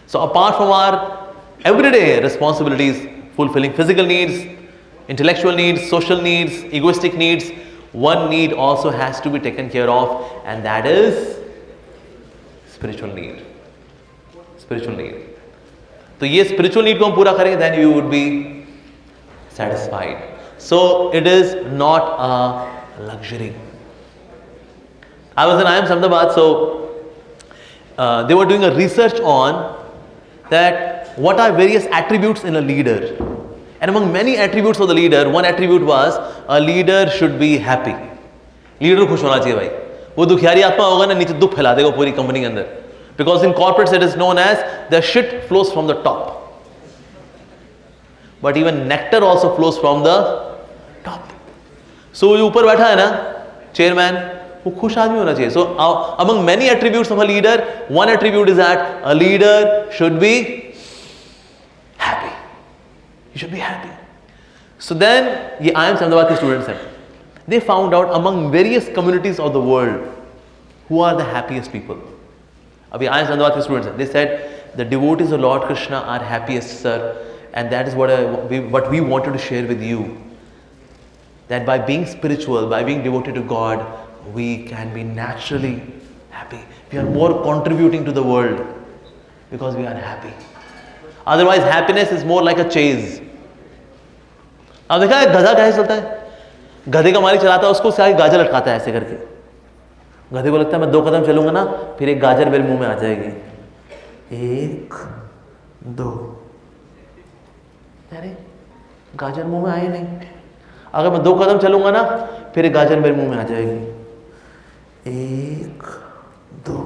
So apart from our everyday responsibilities, fulfilling physical needs, intellectual needs, social needs, egoistic needs, one need also has to be taken care of, and that is spiritual need. Spiritual need. तो ये spiritual need को हम पूरा करेंगे, then you would be satisfied. So it is not a luxury. I was in IIM Ahmedabad, so they were doing a research on that what are various attributes in a leader, and among many attributes of the leader, one attribute was a leader should be happy. Leader खुश होना चाहिए भाई. वो दुखियारी आत्मा होगा ना, नीचे दुख फैला देगा पूरी कंपनी के अंदर. Because in corporates it is known as the shit flows from the top, but even nectar also flows from the top. So जो ऊपर बैठा है ना चेयरमैन, वो खुश आदमी होना चाहिए. So among many attributes of a leader, one attribute is that a leader should be happy. You should be happy. So then ये IIM Ahmedabad के students हैं. They found out among various communities of the world who are the happiest people. अभी IIM Ahmedabad के students हैं. They said the devotees of Lord Krishna are happiest, sir, and that is what we wanted to share with you. That by being spiritual, by being devoted to God, we can be naturally happy. We are more contributing to the world because we are happy. Otherwise, happiness is more like a chase. आप देखा है गधा कैसे चलता है? गधे का मालिक चलाता है उसको, उससे आगे गाजर लटकाता है ऐसे करके. गधे को लगता है मैं 2 कदम चलूंगा ना फिर एक गाजर मेरे मुंह में आ जाएगी. 1 2, अरे गाजर मुंह में आई नहीं. अगर मैं 2 कदम चलूंगा ना फिर एक गाजर मेरे मुंह में आ जाएगी. 1 2,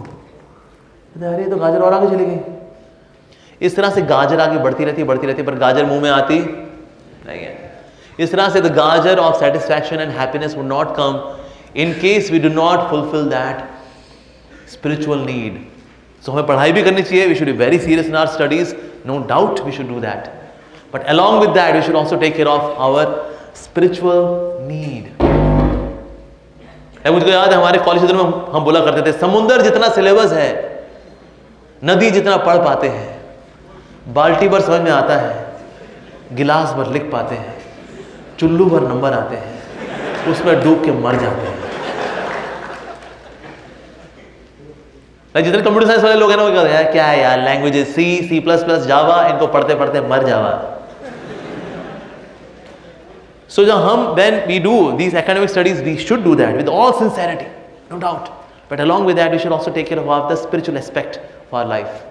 अरे तो गाजर और आगे चली गई. इस तरह से गाजर आगे बढ़ती रहती है, पर गाजर मुंह में आती नहीं है. इस तरह से the gajar of satisfaction and happiness would not come in case we do not fulfil that spiritual need. So हमें पढ़ाई भी करनी चाहिए. We should be very serious in our studies, no doubt we should do that, but along with that we should also take care of our spiritual need. मुझको याद है हमारे college में हम बोला करते थे समुंदर जितना सिलेबस है, नदी जितना पढ़ पाते हैं, बाल्टी भर समझ में आता है, गिलास भर लिख पाते हैं, चुल्लू भर नंबर आते हैं, उसमें डूब के मर जाते हैं. जितने कंप्यूटर साइंस वाले लोग हैं ना वो कहते हैं क्या है यार लैंग्वेजेस C++, जावा, इनको पढ़ते पढ़ते मर जावा. So when we do these academic studies, we should do that with all sincerity, no doubt, But along with that, we should also take care of the spiritual aspect of our life.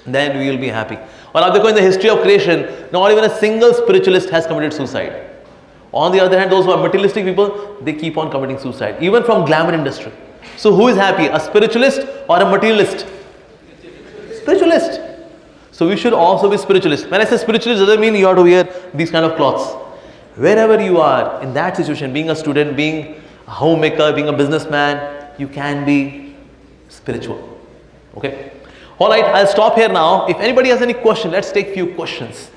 Then we will be happy. और आप देखो, in the history of creation, not even a single spiritualist has committed suicide. On the other hand, those who are materialistic people, they keep on committing suicide, even from glamour industry. So who is happy, a spiritualist or a materialist? Spiritualist. So we should also be spiritualist. When I say spiritualist, doesn't mean you have to wear these kind of clothes. Wherever you are, in that situation, being a student, being a homemaker, being a businessman, you can be spiritual. Okay? Alright, I'll stop here now. If anybody has any question, let's take few questions.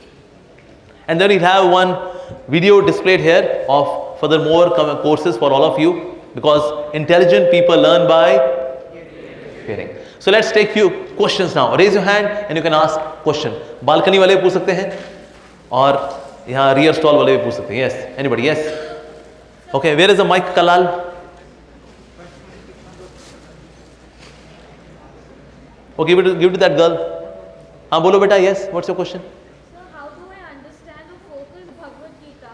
And then we'll have one video displayed here of furthermore courses for all of you, because intelligent people learn by hearing. So let's take few questions now. Raise your hand and you can ask question. Balcony वाले पूछ सकते हैं और यहाँ rear stall वाले भी पूछ सकते हैं. Yes, anybody? Yes. Okay, where is the mic, Kalal? Oh, give it to that girl. हाँ बोलो बेटा. Yes, what's your question? So how do I understand the focus Bhagavad Gita?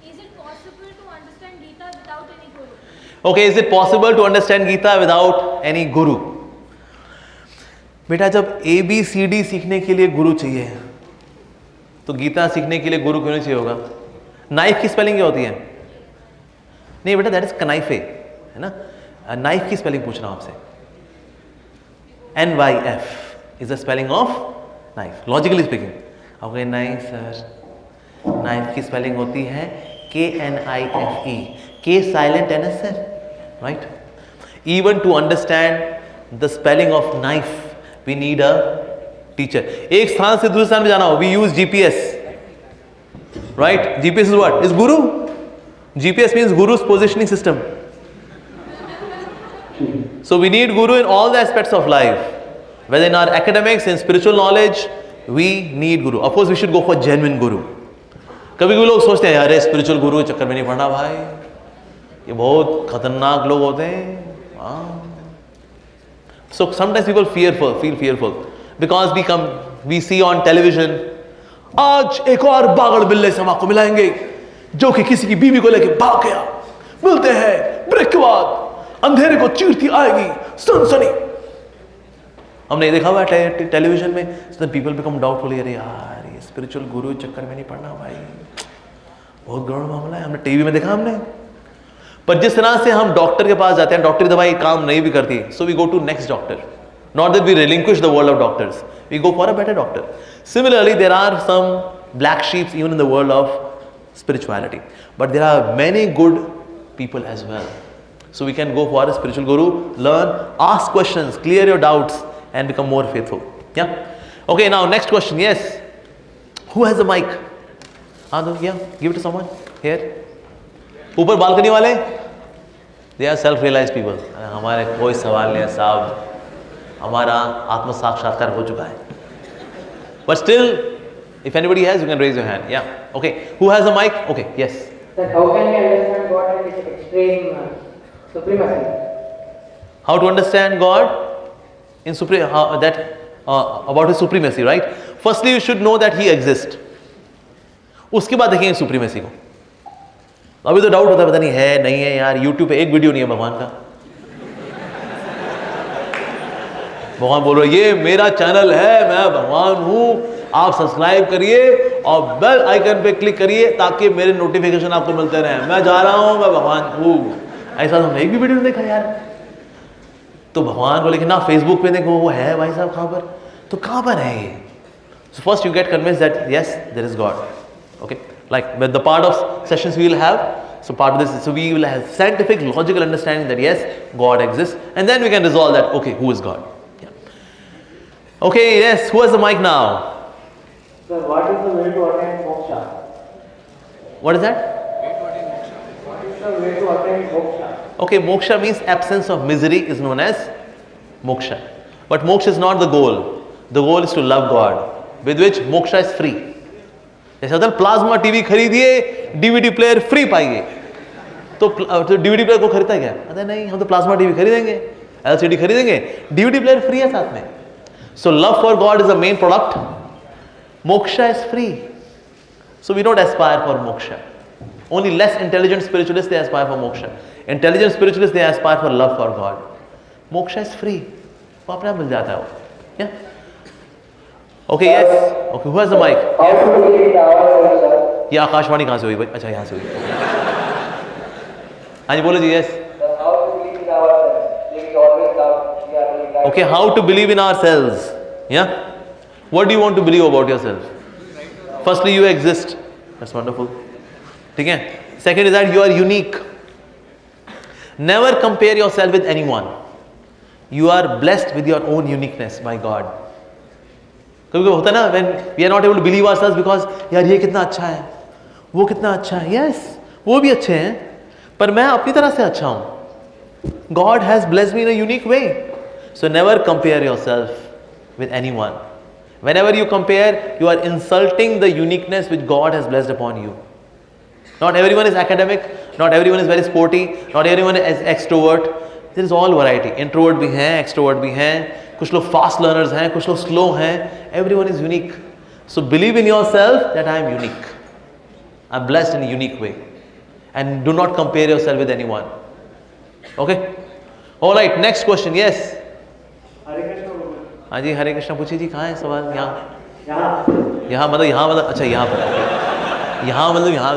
Is it possible to understand Gita without any guru? Okay, is it possible to understand Gita without any guru? बेटा जब ABCD सीखने के लिए गुरु चाहिए, तो गीता सीखने के लिए गुरु क्यों नहीं चाहिए होगा? नाइफ की स्पेलिंग क्या होती है? नहीं बेटा, दैट इज कनाइफे, है ना? नाइफ की स्पेलिंग पूछ रहा हूं आपसे. NYF is the spelling of knife. Logically speaking, okay, nice sir. Knife की स्पेलिंग होती है KNIFE. K silent N sir, right? Even to understand the spelling of knife, we need a teacher. एक स्थान से दूसरे स्थान में जाना हो, we use GPS, right? GPS is what? Is guru. GPS means guru's positioning system. So we need guru in all the aspects of life, whether in our academics, in spiritual knowledge, we need guru. Of course, we should go for genuine guru. कभी कभी लोग सोचते हैं अरे spiritual गुरु के चक्कर में नहीं पड़ना भाई, ये बहुत खतरनाक लोग होते हैं. So sometimes people feel fearful because we see on television, आज एक और बागड़ बिल्ले से हम आपको मिलाएंगे जो कि किसी की बीवी को लेके भाग गया, मिलते हैं ब्रेक के बाद, अंधेरे को चीरती आएगी सनसनी. हमने देखा हुआ है टेलीविजन में. so people become doubtful, अरे यार ये स्पिरिचुअल गुरु के चक्कर में नहीं पड़ना भाई, बहुत गड़बड़ मामला है. हमने टीवी में देखा हमने. पर जिस तरह से हम डॉक्टर के पास जाते हैं, डॉक्टर की दवाई काम नहीं भी करती, so we go to next doctor. Not that we relinquish the world of doctors, we go for a better doctor. Similarly there are some black sheeps even in the world of spirituality, but there are many good people as well. So we can go for a spiritual guru, learn, ask questions, clear your doubts and become more faithful. Yeah. Okay, now next question. Yes, who has a mic? Yeah, give it to someone here. ऊपर balcony वाले, they are self-realized people. हमारे कोई सवाल नहीं है साहब, हमारा आत्म साक्षात्कार हो चुका है. But still, if anybody has, you can raise your hand. Yeah. Okay. Who has a mic? Okay. Yes. That how can we understand God and His extreme supremacy? How to understand God in about His supremacy, right? Firstly, you should know that He exists. उसके बाद देखेंगे supremacy को. अभी तो doubt होता है, पता नहीं है नहीं है यार. यूट्यूब पे एक वीडियो नहीं है भगवान का. भगवान बोल रहे ये मेरा चैनल है, मैं भगवान हूँ, आप सब्सक्राइब करिए और बेल आइकन पे क्लिक करिए ताकि मेरे नोटिफिकेशन आपको मिलते रहे. मैं जा रहा हूँ, मैं भगवान हूँ. ऐसा हमने एक भी वीडियो देखा यार. तो भगवान को लेकिन ना फेसबुक पे देखो वो है भाई साहब कहाँ पर, तो कहाँ पर है ये? So first you get convinced that yes, there is God. Okay, like with the part of sessions we will have. So part of this, so we will have scientific, logical understanding that yes, God exists, and then we can resolve that. Okay, who is God? Yeah. Okay, yes. Who has the mic now? So what is the way to attain moksha? What is that? What is the way to attain moksha? Okay, moksha means absence of misery is known as moksha. But moksha is not the goal. The goal is to love God, with which moksha is free. जैसे होता है plasma TV खरीदिए, DVD player free पाइए. तो DVD player को खरीदता है क्या? अरे नहीं, हम तो प्लाज्मा टीवी खरीदेंगे, एलसीडी खरीदेंगे, डीवीडी प्लेयर फ्री है साथ में. So love for God is the main product. Moksha is free. So we don't aspire for moksha. Only less intelligent spiritualists, they aspire for moksha. Intelligent spiritualists, they aspire for love for God. मोक्ष is free, वो अपने आप मिल जाता है वो. Yeah? Okay, yes. Okay, who has the mic? How to believe in ourselves, sir? ये आकाशवाणी कहाँ से हुई भाई? अच्छा यहाँ से हुई. हाँ जी बोलो जी. Yes. Sir, how to believe in ourselves? We always doubt we are doing right. Okay, how to believe in ourselves? Yeah. What do you want to believe about yourself? Firstly, you exist. That's wonderful. ठीक है. Second is that you are unique. Never compare yourself with anyone. You are blessed with your own uniqueness by God. कभी कभी होता है ना, when we are not able to believe ourselves because यार ये कितना अच्छा है, वो कितना अच्छा है. Yes, वो भी अच्छे हैं, पर मैं अपनी तरह से अच्छा हूँ. God has blessed me in a unique way. So never compare yourself with anyone. Whenever you compare, you are insulting the uniqueness which God has blessed upon you. Not everyone is academic, not everyone is very sporty, not everyone is extrovert. There is all variety. Introvert भी हैं, extrovert भी हैं, कुछ लोग fast learners हैं, कुछ लोग slow हैं. Everyone is unique. So believe in yourself that I am unique. I am blessed in a unique way. And do not compare yourself with anyone. Okay? All right, next question. Yes. हरे कृष्ण बोलो. हाँ जी, हरे कृष्णा पूछिए जी. कहाँ है सवाल? यहाँ यहाँ यहाँ मतलब अच्छा यहाँ पर. यहाँ मतलब यहाँ.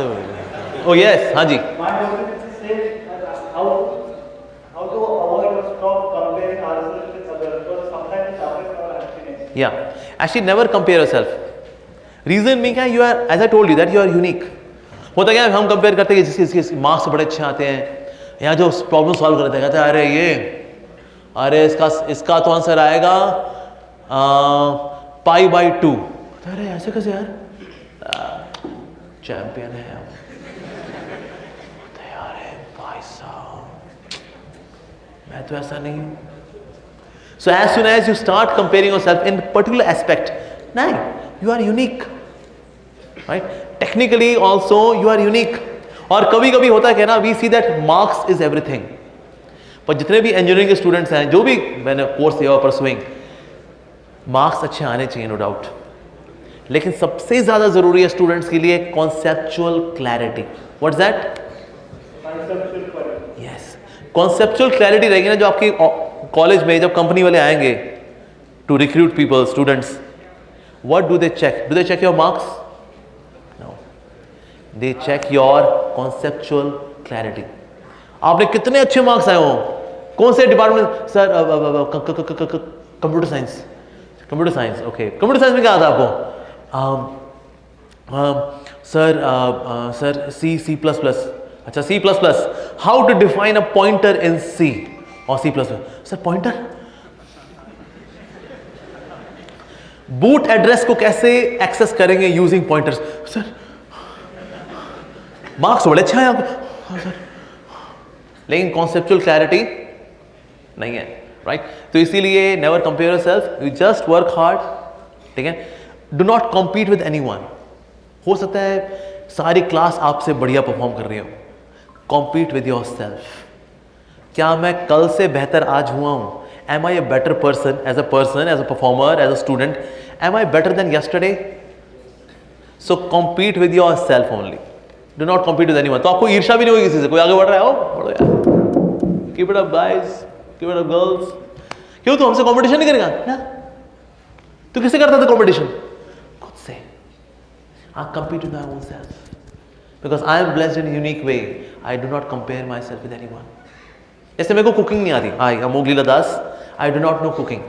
Oh yes, हाँ जी. my question is say how to avoid or stop comparing ourselves with others, because sometimes it affects our happiness. Yeah, actually never compare yourself. Reason being क्या, you are, as I told you, that you are unique. होता क्या है, हम compare करते हैं कि जिसके marks बड़े अच्छे आते हैं या जो प्रॉब्लम सॉल्व करते हैं, कहते हैं अरे इसका तो आंसर आएगा π/2. अरे ऐसे कैसे यार, चैंपियन है यार. भाई साहब मैं तो ऐसा नहीं हूँ. So as soon as you start comparing yourself in particular aspect, no, you are unique, right? Technically also you are unique. और कभी कभी होता है क्या ना, we see that marks is everything. पर जितने भी इंजीनियरिंग के स्टूडेंट्स हैं, जो भी मैंने कोर्स दिया और परसुइंग, मार्क्स अच्छे आने चाहिए, नो डाउट. लेकिन सबसे ज़्यादा ज़रूरी है स्टूडेंट्स के लिए conceptual clarity. What's that? Conceptual clarity. Yes, conceptual clarity रहेगी ना. जो आपकी कॉलेज में जब कंपनी वाले आएंगे to recruit people, students, what do they check? Do they check your marks? No, they check your conceptual clarity. आपने कितने अच्छे मार्क्स आए हो, कौन से department? Sir computer science. Computer science, okay. Computer science में क्या आता है आपको? Sir C plus plus. अच्छा, C plus plus. How to define a pointer in C और C plus plus? Sir pointer. Boot address को कैसे एक्सेस करेंगे यूजिंग पॉइंटर्स? सर मार्क्स बड़े अच्छे हैं आपको. सर, लेकिन कॉन्सेप्चुअल क्लैरिटी नहीं है, राइट? तो इसीलिए never compare yourself, you just work hard. ठीक है? Do not compete with anyone. हो सकता है सारी क्लास आपसे बढ़िया परफॉर्म कर रही हो, कॉम्पीट विद योरसेल्फ. क्या मैं कल से बेहतर आज हुआ हूं? Am I a better person, as a performer, as a student? Am I better than yesterday? So compete with yourself only. Do not compete with anyone. तो आपको ईर्ष्या भी नहीं होगी किसी से. कोई आगे बढ़ रहा है, ओ बढ़ो यार, keep it up guys, keep it up girls. क्यों तू हमसे कंपटीशन नहीं करेगा ना? तू किससे करता था कंपटीशन? खुद से. I compete with my own self because I am blessed in a unique way. I do not compare myself with anyone. जैसे मेरे को कुकिंग नहीं आती. Hi, Amogh Lila Das. I do not know cooking.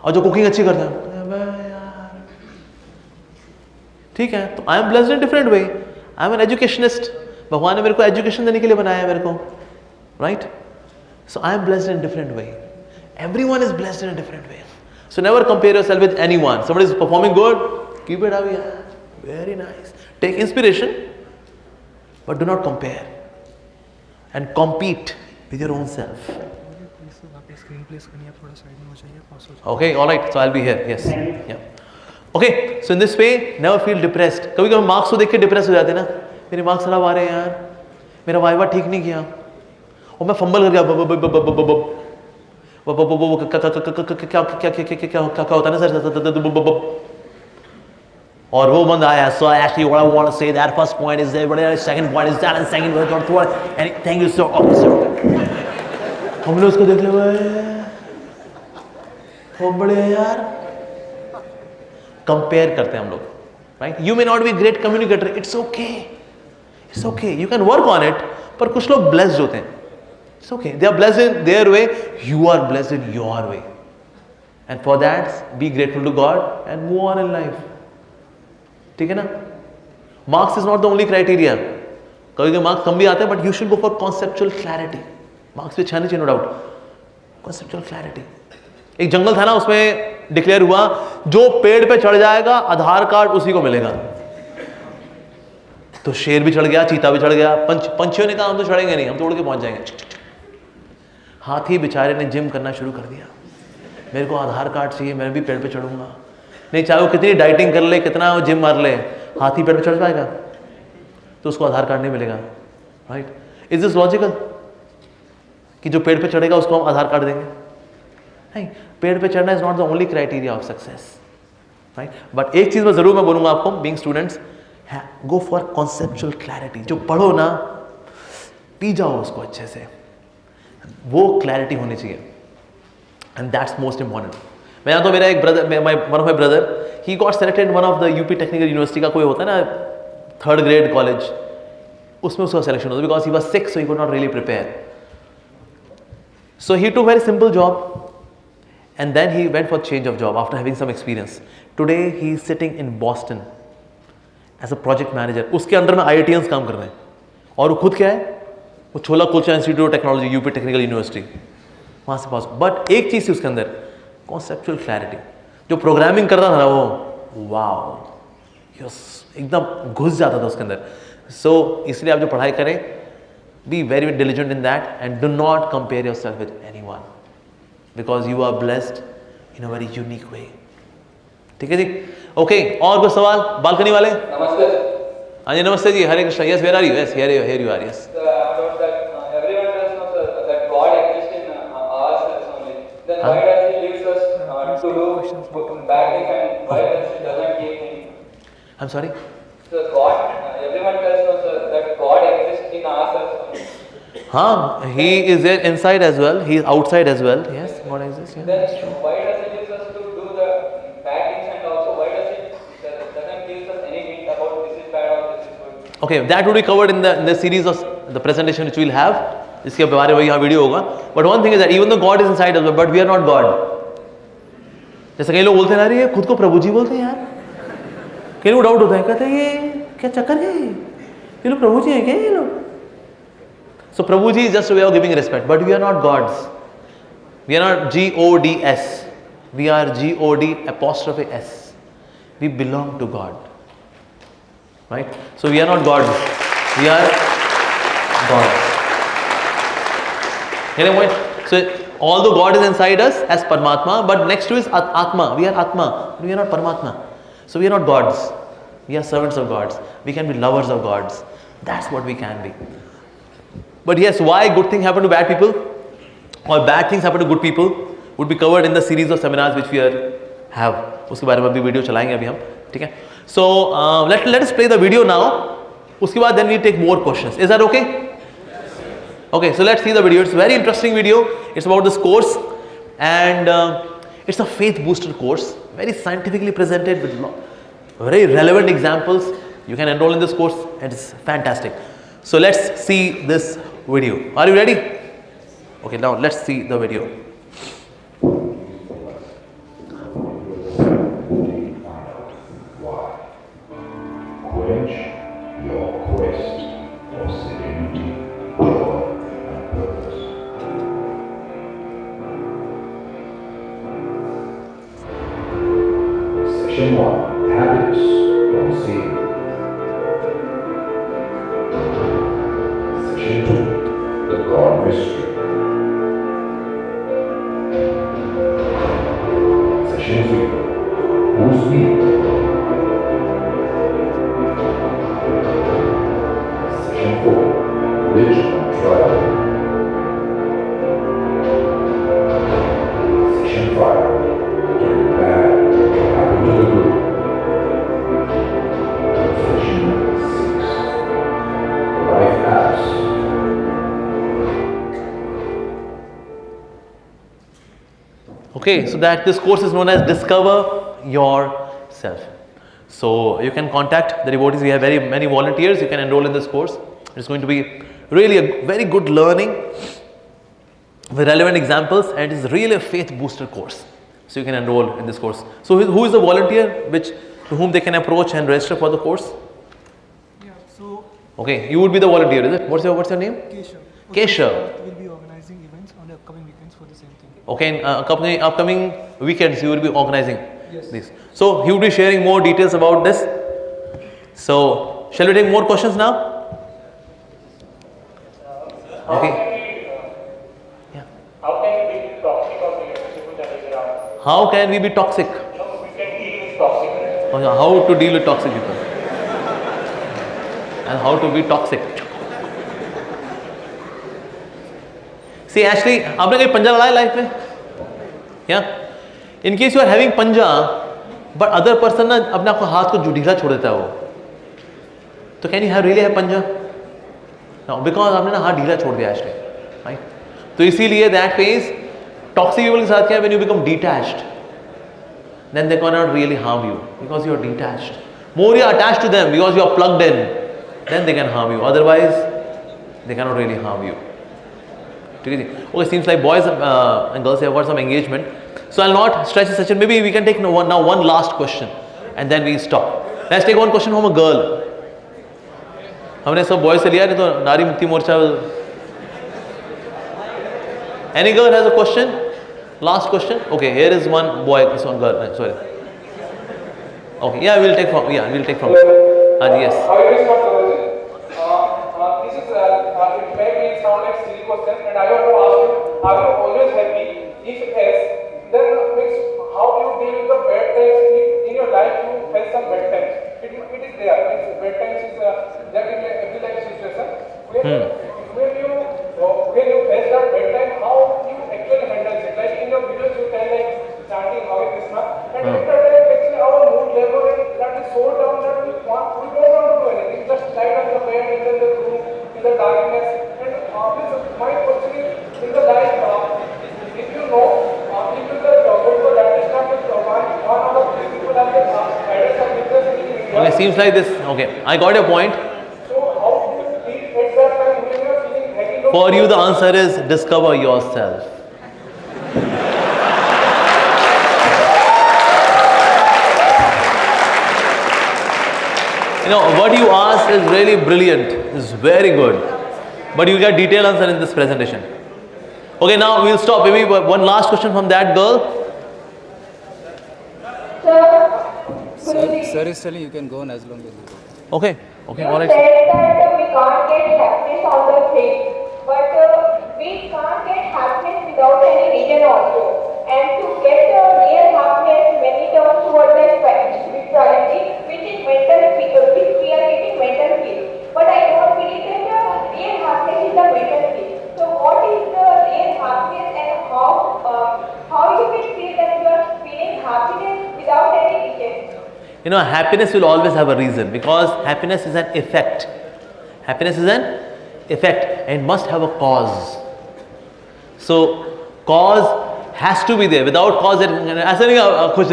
और जो cooking अच्छी करता है, ठीक है, तो I am blessed in a different way. I am an educationist. भगवान ने मेरे को एजुकेशन देने के लिए बनाया है मेरे को, right? So I am blessed in a different way. Everyone is blessed in a different way. So never compare yourself with anyone. Somebody is performing good, keep it up, yeah. Very nice. Take inspiration, but do not compare and compete with your own self. Okay, all right. So I'll be here. Yes. Yeah. Okay. So in this way, never feel depressed. कभी कभी marks को देख के depress हो जाते हैं ना. मेरे मार्क्स खराब आ रहे हैं यार, मेरा वाइवा ठीक नहीं किया, और मैं फंबल कर गया. क्या होता है ना सर? और वो बंदा आया. So actually what I want to say, that first point is there, but second point is that, and second point, and thank you sir. Okay sir. हम लोग उसको देख ले, बहुत बड़े हैं यार, कंपेयर करते हैं हम लोग, right? You may not be great communicator, it's okay, it's okay, you can work on it. पर कुछ लोग ब्लेस्ड होते हैं, it's okay, they are blessed in their way, you are blessed in your way, and for that be grateful to God and move on in life. ठीक है ना? Marks is not the only criteria. कभी कभी marks कम भी आते हैं, but you should go for conceptual clarity. Marks पे छाने चाहिए, नो डाउट, कॉन्सेप्चुअल क्लैरिटी. एक जंगल था ना, उसमें डिक्लेयर हुआ जो पेड़ पे चढ़ जाएगा आधार कार्ड उसी को मिलेगा. तो शेर भी चढ़ गया, चीता भी चढ़ गया, पंछियों ने कहा हम तो चढ़ेंगे नहीं, हम तो उड़ के पहुंच जाएंगे. हाथी बेचारे ने जिम करना शुरू कर दिया, मेरे को आधार कार्ड चाहिए, मैं भी पेड़ पे चढ़ूंगा. नहीं, चाहे वो कितनी डाइटिंग कर ले, कितना वो जिम मार ले, हाथी पेड़ पे चढ़ पाएगा? तो उसको आधार कार्ड नहीं मिलेगा, राइट? इज दिस लॉजिकल कि जो पेड़ पे चढ़ेगा उसको हम आधार कार्ड देंगे? नहीं, पेड़ पे चढ़ना is not the only criteria of success, right? But एक चीज मैं जरूर मैं बोलूंगा आपको, being students, go for conceptual clarity. जो पढ़ो ना, पी जाओ उसको अच्छे से, वो क्लैरिटी होनी चाहिए, एंड दैट्स मोस्ट इंपॉर्टेंट. मैं यहाँ तो मेरा एक brother, one of my brother, he got selected in one of the UP technical university का कोई होता है ना 3rd grade कॉलेज, उसमें उसका सिलेक्शन होता, because he was sick, so he could not really prepare. So he took very simple job, and then he went for change of job after having some experience. Today he is sitting in Boston as a project manager. उसके अंदर में IITians काम कर रहे हैं, और वो खुद क्या है, वो छोला kulcha institute of technology, UP technical university, वहाँ से पास. बट एक चीज़ थी उसके अंदर, कॉन्सेप्चुअल क्लैरिटी. जो प्रोग्रामिंग कर रहा था वो, वाओ, एकदम घुस जाता था उसके अंदर. सो इसलिए आप जो पढ़ाई करें, be very diligent in that, and do not compare yourself with anyone, because you are blessed in a very unique way. ठीक है जी? ओके, और कोई सवाल बालकनी वाले? नमस्ते. हाँ जी, नमस्ते जी, Hare Krishna. Yes, where are you? Yes, here you are. Yes. About that, everyone does know that God exists in ourselves only. Then why does He leaves us to do bad things, and why does He doesn't give Him? I'm sorry. So God, everyone does know that God exists in ourselves only. हाँ, He is there inside as well. He is outside as well. Yes, God exists. Yeah, Then that's true. why does He leaves us to do the bad things, and also why does He doesn't give us any hint about this is bad or this is good? Okay, that will be covered in the series of the presentation which we will have. इसके बारे में यहाँ video होगा. But one thing is that even though God is inside us, but we are not God. जैसे कई लोग बोलते हैं, अरे ये खुद को प्रभु जी बोलते हैं यार. कई लोग डाउट होता है, कहते हैं ये क्या चक्कर है, ये लोग प्रभु जी हैं क्या ये लोग? So Prabhu ji is just a way of giving respect, but we are not gods. We are not GODS. We are GOD''S. We belong to God, right? So we are not gods. We are gods. Getting the point? So although God is inside us as Paramatma, but next to is Atma. We are Atma, but we are not Paramatma. So we are not gods. We are servants of gods. We can be lovers of gods. That's what we can be. But yes, why good things happen to bad people or bad things happen to good people would be covered in the series of seminars which we have. उसके बारे में भी video चलाएंगे अभी हम, ठीक है? So let us play the video now. उसके बाद then we take more questions. Is that okay? Okay, so let's see the video. It's a very interesting video. It's about this course, and it's a faith booster course, very scientifically presented with very relevant examples. You can enroll in this course, and it's fantastic. So let's see this video. Are you ready? Okay, now let's see the video. Quench your quest for serenity, joy, and purpose. Section 1. Happiness from Saving. Section 2. The God Mystery. Section 3. Who's me? Section 4. Religion and Trial. Section 5. Get bad to happen to the good. Section 6. Life apps. Okay, so that this course is known as Discover Yourself. So you can contact the devotees. We have very many volunteers. You can enroll in this course. It's going to be really a very good learning with relevant examples, and it is really a faith booster course. So you can enroll in this course. So who is the volunteer to whom they can approach and register for the course? Yeah, so Okay, you would be the volunteer, is it? What's your name? Keshav. Keshav. Will be organizing events on the upcoming weekends for the same thing. Okay, in upcoming weekends you will be organizing Yes. this. So he will be sharing more details about this. So shall we take more questions now? Okay. Yeah. How can we be toxic or people that is around? How can we be toxic? No, we can deal with toxic. Oh, yeah, how to deal with toxic people and how to be toxic. See, actually, आपने कहीं पंजा लड़ाया life में? Yeah. In case you are having पंजा, but other person ना अपने आपको हाथ को ढीला छोड़ देता है वो. तो can you have really have पंजा? No, because आपने ना हाथ ढीला छोड़ दिया actually, right? तो इसीलिए that phase toxic people के साथ क्या है? When you become detached, then they cannot really harm you because you are detached. More you are attached to them because you are plugged in, then they can harm you. Otherwise, they cannot really harm you. Okay, seems like boys and girls have got some engagement. So I'll not stretch the session. Maybe we can take now one last question and then we stop. Let's take one question from a girl. हमने सब boys से लिया नहीं तो नारी Mukti Morcha. Any girl has a question? Last question? Okay, here is one boy, this one girl. Sorry. Okay, yeah, we'll take from. Yes. How it is not Prabhuji? This is it may be sound like silly question, and I want to ask you: are you always happy? If yes, then means how do you deal with the bad times in your life? You face some bad times. It is there. Means bad times is that in every life situation. When you face that bad time, how you actually handle it? Like in your videos, you tell like chanting Hare Krishna, and after that actually our mood level that is so down that we don't want to do anything. Just lie on the bed in the room in the darkness. And my question is in the life, if you know, if you go to that is not one out of three people are the guidance of business in India. Okay, seems like this. Okay, I got your point. So how do you feel at that time when you are feeling heavy? For you, the answer is discover yourself. You know, what you asked is really brilliant. It's very good. But you get detailed answer in this presentation. Okay, now we'll stop. Maybe one last question from that girl. Sir is telling you can go on as long as you want. Okay, okay, You all right. said that we can't get happiness on the thing, but we can't get happiness without any reason also. And to get real happiness, many turn towards the spirituality, which is mental peace, which we are getting mental peace. But I don't believe that real happiness is the mental peace. So what is the real happiness, and how you can feel that you are feeling happiness without any reason? You know, happiness will always have a reason because happiness is an effect. Happiness is an effect and must have a cause. So, cause has to be there. Without cause, ऐसा नहीं खुश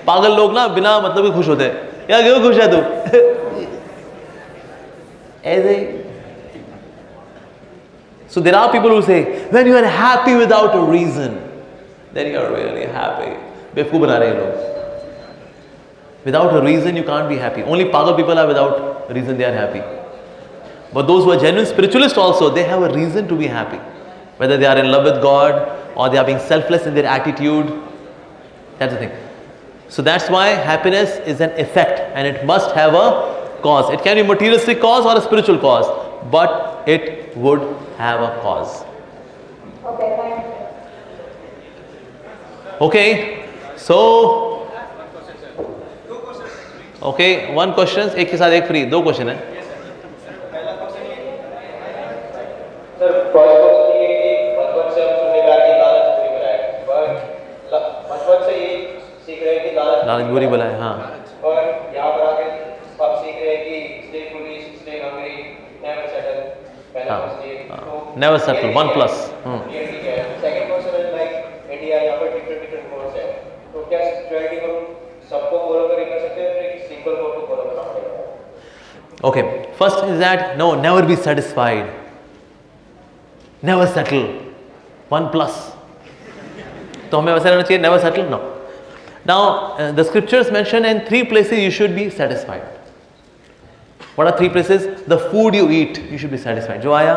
पागल लोग ना बिना मतलब के खुश होते हैं. यार क्यों खुश है तू? ऐसे. So there are people who say when you are happy without a reason, then you are really happy. बेवकूफ बना रहे हैं लोग. Without a reason you can't be happy. Only pagal people are without reason they are happy. But those who are genuine spiritualists also, they have a reason to be happy. Whether they are in love with God or they are being selfless in their attitude. That's the thing. So that's why happiness is an effect and it must have a cause. It can be materialistic cause or a spiritual cause, but it would have a cause. Okay, thank you. Okay, so okay, one question, एक के साथ एक free, दो question है. Sir first question ये है कि बचपन से हम सुनने लगे कि लालच बुरी बला है, पर बचपन से ये सीख रहे हैं कि लालच बुरी बला है, हाँ. और यहाँ पर आके अब सीख रहे हैं कि stay foolish, stay hungry, never settle. पहला हाँ, क्वेश्चन ये हाँ. Never settle, 1+. ये ठीक है. सेकंड क्वेश्चन है तो क्या स्पिरिचुअलिटी को सबको फॉलो कर सकते हैं फिर सिंगल गॉड को फॉलो करना पड़ेगा? Okay, first is that no, never be satisfied. Never settle. 1 plus. तो हमें वैसा रहना चाहिए, never settle, no. Now, the scriptures mention in 3 places you should be satisfied. What are 3 places? The food you eat, you should be satisfied. जो आया,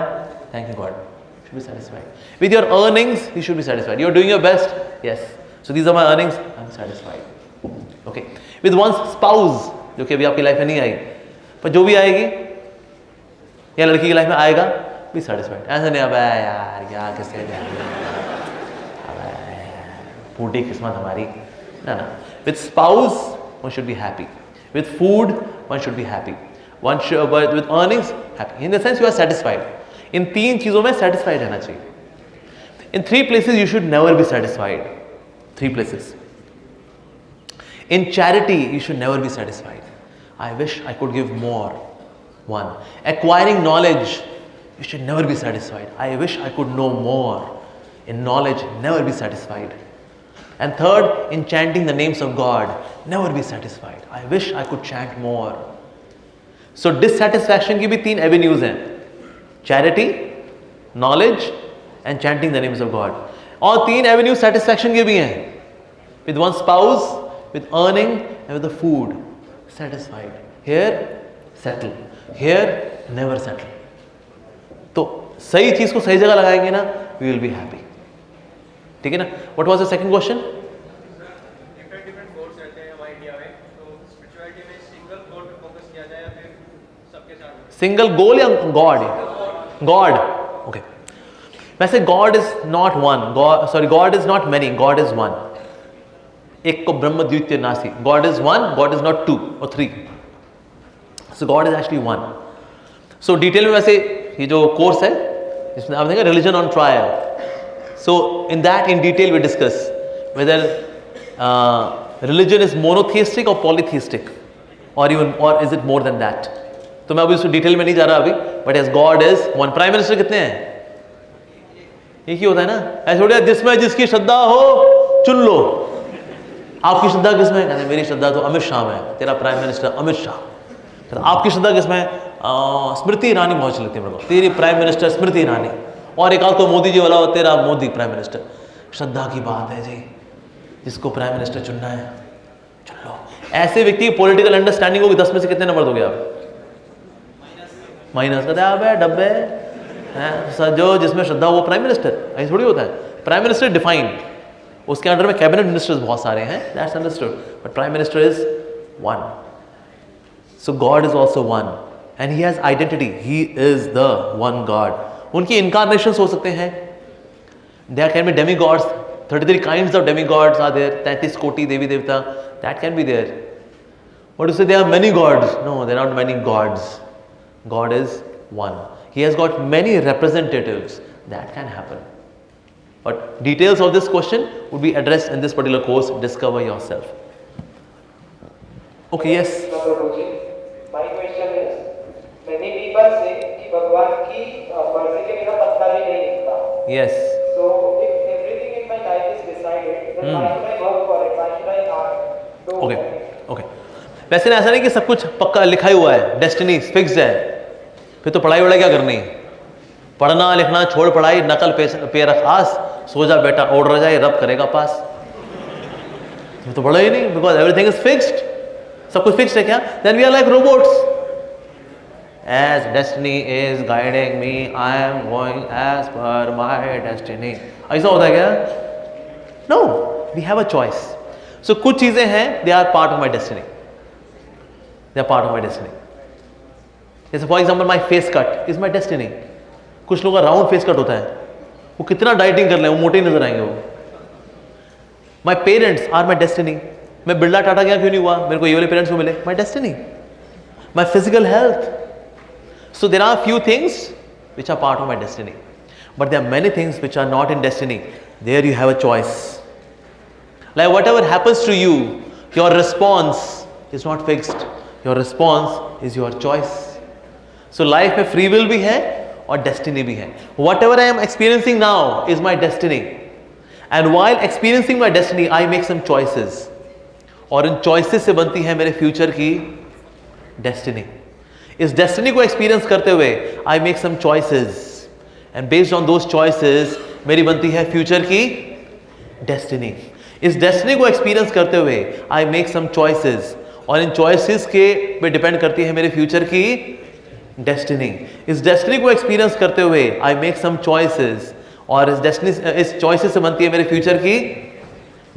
thank you God, you should be satisfied. With your earnings, you should be satisfied. You are doing your best, yes. So these are my earnings, I am satisfied. Okay. With one's spouse, जो कि अभी आपकी life में नहीं आई, पर जो भी आएगी या लड़की की लाइफ में आएगा, बी सेटिस्फाइड. ऐसा नहीं अब यार क्या किससे फूटी किस्मत हमारी, ना ना. With spouse one should be happy, with food one should be happy, one with earnings happy. In the sense you are satisfied. इन 3 चीज़ों में सेटिस्फाइड रहना चाहिए. इन 3 places you should never be satisfied. 3 places. In charity you should never be satisfied. I wish I could give more. 1. Acquiring knowledge, you should never be satisfied. I wish I could know more. In knowledge, never be satisfied. And 3rd, in chanting the names of God, never be satisfied. I wish I could chant more. So dissatisfaction की भी 3 avenues हैं. Charity, knowledge and chanting the names of God. और 3 avenues satisfaction के भी हैं. With one's spouse, with earning and with the food. Satisfied. Here, settle. Here, never settle. तो सही चीज को सही जगह लगाएंगे ना, we will be happy. ठीक है ना? What was the second question? Different goals रहते हैं हमारे इंडिया में, तो स्पिरिचुअलिटी में सिंगल गोल पे फोकस किया जाए या फिर सबके साथ? सिंगल गोल या गॉड? गॉड. ओके. वैसे God is not one. God is not many. God is one. एक को ब्रह्म द्वितीय नासी. God is one. God is not 2 or 3. So God is actually one. So detail में वैसे ये जो कोर्स है इसमें आप देखेंगे religion on trial. So in that in detail we discuss whether religion is monotheistic और पॉलीथिस्टिक और इवन और is it more than that. तो मैं अभी उस डिटेल में नहीं जा रहा अभी. But as God is one. Prime minister कितने हैं? एक ही होता है ना. ऐसे थोड़ी जिसमें जिसकी श्रद्धा हो चुन लो. आपकी श्रद्धा किसमें? कहते हैं मेरी श्रद्धा तो अमित शाह में. तेरा प्राइम मिनिस्टर अमित शाह. तो आपकी श्रद्धा किसमें? स्मृति ईरानी बहुत अच्छी लगती है मेरे को. तेरी प्राइम मिनिस्टर स्मृति ईरानी. और एक आध को मोदी जी वाला हो, तेरा मोदी प्राइम मिनिस्टर. श्रद्धा की बात है जी. जिसको प्राइम मिनिस्टर चुनना है चुन लो. ऐसे व्यक्ति की पॉलिटिकल अंडरस्टैंडिंग होगी 10 में से कितने नंबर दोगे आप? माइनस. कहते हैं आप डब्बे हैं जो जिसमें श्रद्धा वो प्राइम मिनिस्टर. ऐसे थोड़ी होता है. प्राइम मिनिस्टर डिफाइंड, उसके अंडर में कैबिनेट मिनिस्टर्स बहुत सारे हैं, that's understood. But prime minister is one. So God is also one and he has identity. He is the one God. उनकी इनकारनेशंस हो सकते हैं. There can be demi gods. 33 kinds of demi gods are there. 33 कोटि देवी देवता, that can be there. But उससे there are many gods. No, there are not many God's. God is one. He has got many representatives. That can happen. But details of this question would be addressed in this particular course. Discover yourself. Okay, yes. Prabhuji, my question is, many people say कि भगवान की मर्जी के बिना पत्ता भी नहीं हिलता. Yes. So if everything in my life is decided, then why should I work for it? Why should I do Okay. it? Okay. वैसे ऐसा नहीं कि सब कुछ पक्का लिखा ही हुआ है, डेस्टिनी फिक्स्ड है. फिर तो पढ़ाई वढ़ाई क्या करनी है? पढ़ना लिखना छोड़ पढ़ाई, नकल पे रख आस, सो जा बेटा ओढ़ रह जाए, रब करेगा पास. तो पढ़ो ही नहीं, बिकॉज एवरीथिंग इज फिक्स्ड. सब कुछ फिक्स्ड है क्या? Then we are like robots. As destiny is guiding me, I am going as per my destiny. ऐसा होता है क्या? No, we have a choice. So कुछ चीजें हैं, they are part of my destiny. They are part of my destiny. जैसे for example my face cut is my destiny. कुछ लोगों का राउंड फेस कट होता है, वो कितना डाइटिंग कर ले वो मोटे ही नजर आएंगे वो. My parents are my destiny. मैं बिरला टाटा क्या क्यों नहीं हुआ? मेरे को ये वाले पेरेंट्स को मिले. My destiny. My physical health. So there are few things which are part of my destiny, but there are many things which are not in destiny. There you have a choice. Like whatever happens to you, your response is not fixed. Your response is your choice. So life में free will भी है और destiny भी है. Whatever I am experiencing now is my destiny. And while experiencing my destiny I make some choices, और इन choices से बनती है मेरे फ्यूचर की डेस्टिनी। इस डेस्टिनी को एक्सपीरियंस करते हुए I make some choices, and based on those choices मेरी बनती है फ्यूचर की डेस्टिनी। इस डेस्टिनी को एक्सपीरियंस करते हुए आई मेक सम चॉइसेस, और इन चॉइसेस के पे डिपेंड करती है मेरे फ्यूचर की डेस्टिनी। इस डेस्टिनी को एक्सपीरियंस करते हुए आई मेक सम चॉइसेस, और इस चॉइसेस से बनती है मेरे फ्यूचर की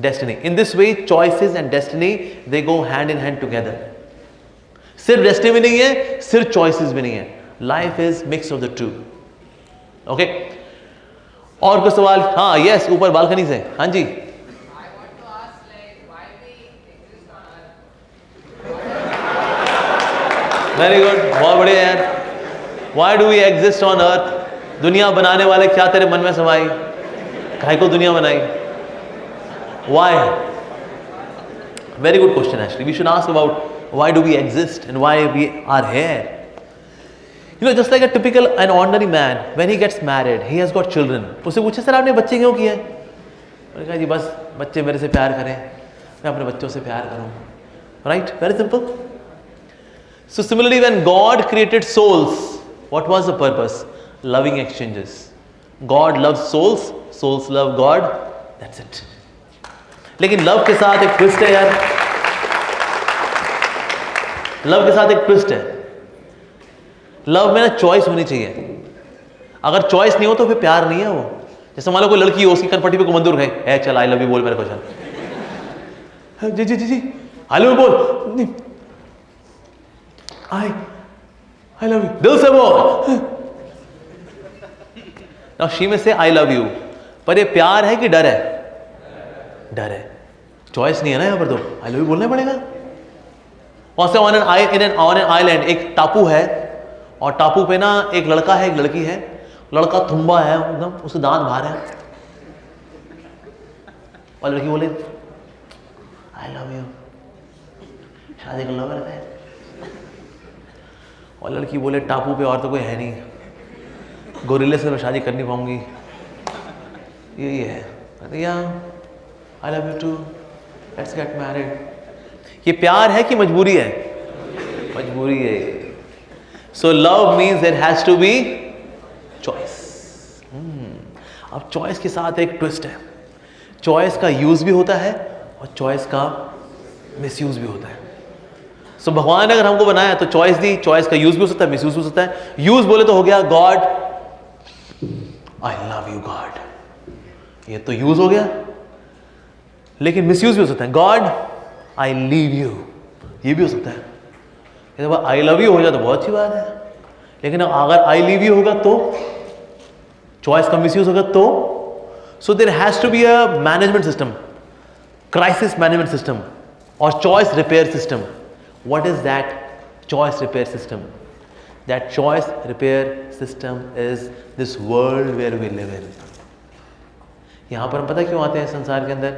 destiny. In this way choices and destiny they go hand in hand together. सिर्फ डेस्टिनी भी नहीं है, सिर्फ चॉइसेस भी नहीं है, life is mix of the two. Okay, और कोई सवाल? हाँ, यस, ऊपर बालकनी से। हाँ जी, वेरी गुड, बहुत बढ़िया यार। Why do we exist on earth? दुनिया बनाने वाले क्या तेरे मन में समाई? काहे को दुनिया बनाई? Why? Very good question actually. We should ask about why do we exist and why we are here. You know, just like a typical an ordinary man, when he gets married, he has got children. उससे पूछे sir आपने बच्चे क्यों किए? मैंने कहा जी बस बच्चे मेरे से प्यार करें, मैं अपने बच्चों से प्यार करूं. Right? Very simple. So similarly, when God created souls, what was the purpose? Loving exchanges. God loves souls, souls love God. That's it. लेकिन लव के साथ एक ट्विस्ट है यार. लव के साथ एक ट्विस्ट है. लव में ना चॉइस होनी चाहिए. अगर चॉइस नहीं हो तो फिर प्यार नहीं है वो. जैसे मान लो कोई लड़की हो, उसकी कनपट्टी पे कोमंदूर गए, है चल आई लव यू बोल मेरे को, चल जी जी जी जी आई लव यू बोल, आई लव यू दिल से बोल. नाउ शी में से आई लव यू, पर ये प्यार है कि डर है? डर है. चॉइस नहीं है ना यहाँ पर, तो आई लव यू बोलना पड़ेगा. और ऑन एन आइलैंड एक टापू है, और टापू पे ना एक लड़का है, एक लड़की है. लड़का थुम्बा है एकदम, उसके दांत बाहर है, और लड़की बोले आई लव यू, शादी कर लो मेरे पे. और लड़की बोले टापू पे और तो कोई है नहीं, गोरिल्ले से मैं शादी कर नहीं पाऊंगी. यही है. I love you too, let's get married. ये प्यार है कि मजबूरी है? मजबूरी है. So love means there has to be choice. अब चॉइस के साथ एक ट्विस्ट है. चॉइस का यूज भी होता है और चॉइस का मिसयूज भी होता है. सो भगवान ने अगर हमको बनाया तो चॉइस दी, चॉइस का यूज भी हो सकता है, मिसयूज भी हो सकता है. यूज बोले तो हो गया God, I love you God, ये तो यूज हो गया. लेकिन मिसयूज भी हो सकता है. गॉड आई लीव यू, ये भी हो सकता है. आई लव यू हो जाए तो बहुत अच्छी बात है, लेकिन अगर आई लीव यू होगा तो, चॉइस का मिसयूज होगा तो. So there has to be a management system, crisis management system और choice repair system. What is that choice repair system? That choice repair system is this world where we live in. यहां पर हम पता क्यों आते हैं संसार के अंदर?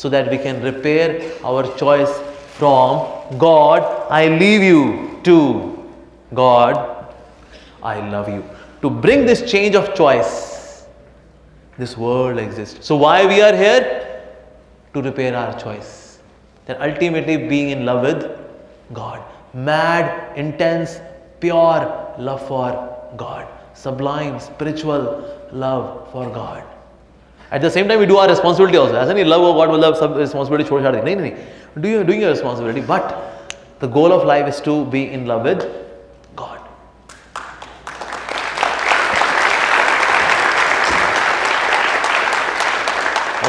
So that we can repair our choice from God, I leave you, to God, I love you. To bring this change of choice, this world exists. So why we are here? To repair our choice. Then ultimately being in love with God. Mad, intense, pure love for God. Sublime, spiritual love for God. At the same time we do our responsibility also. ऐसा नहीं love of God मतलब सब responsibility छोड़ छाड़ दें. नहीं. Doing your responsibility, but the goal of life is to be in love with God.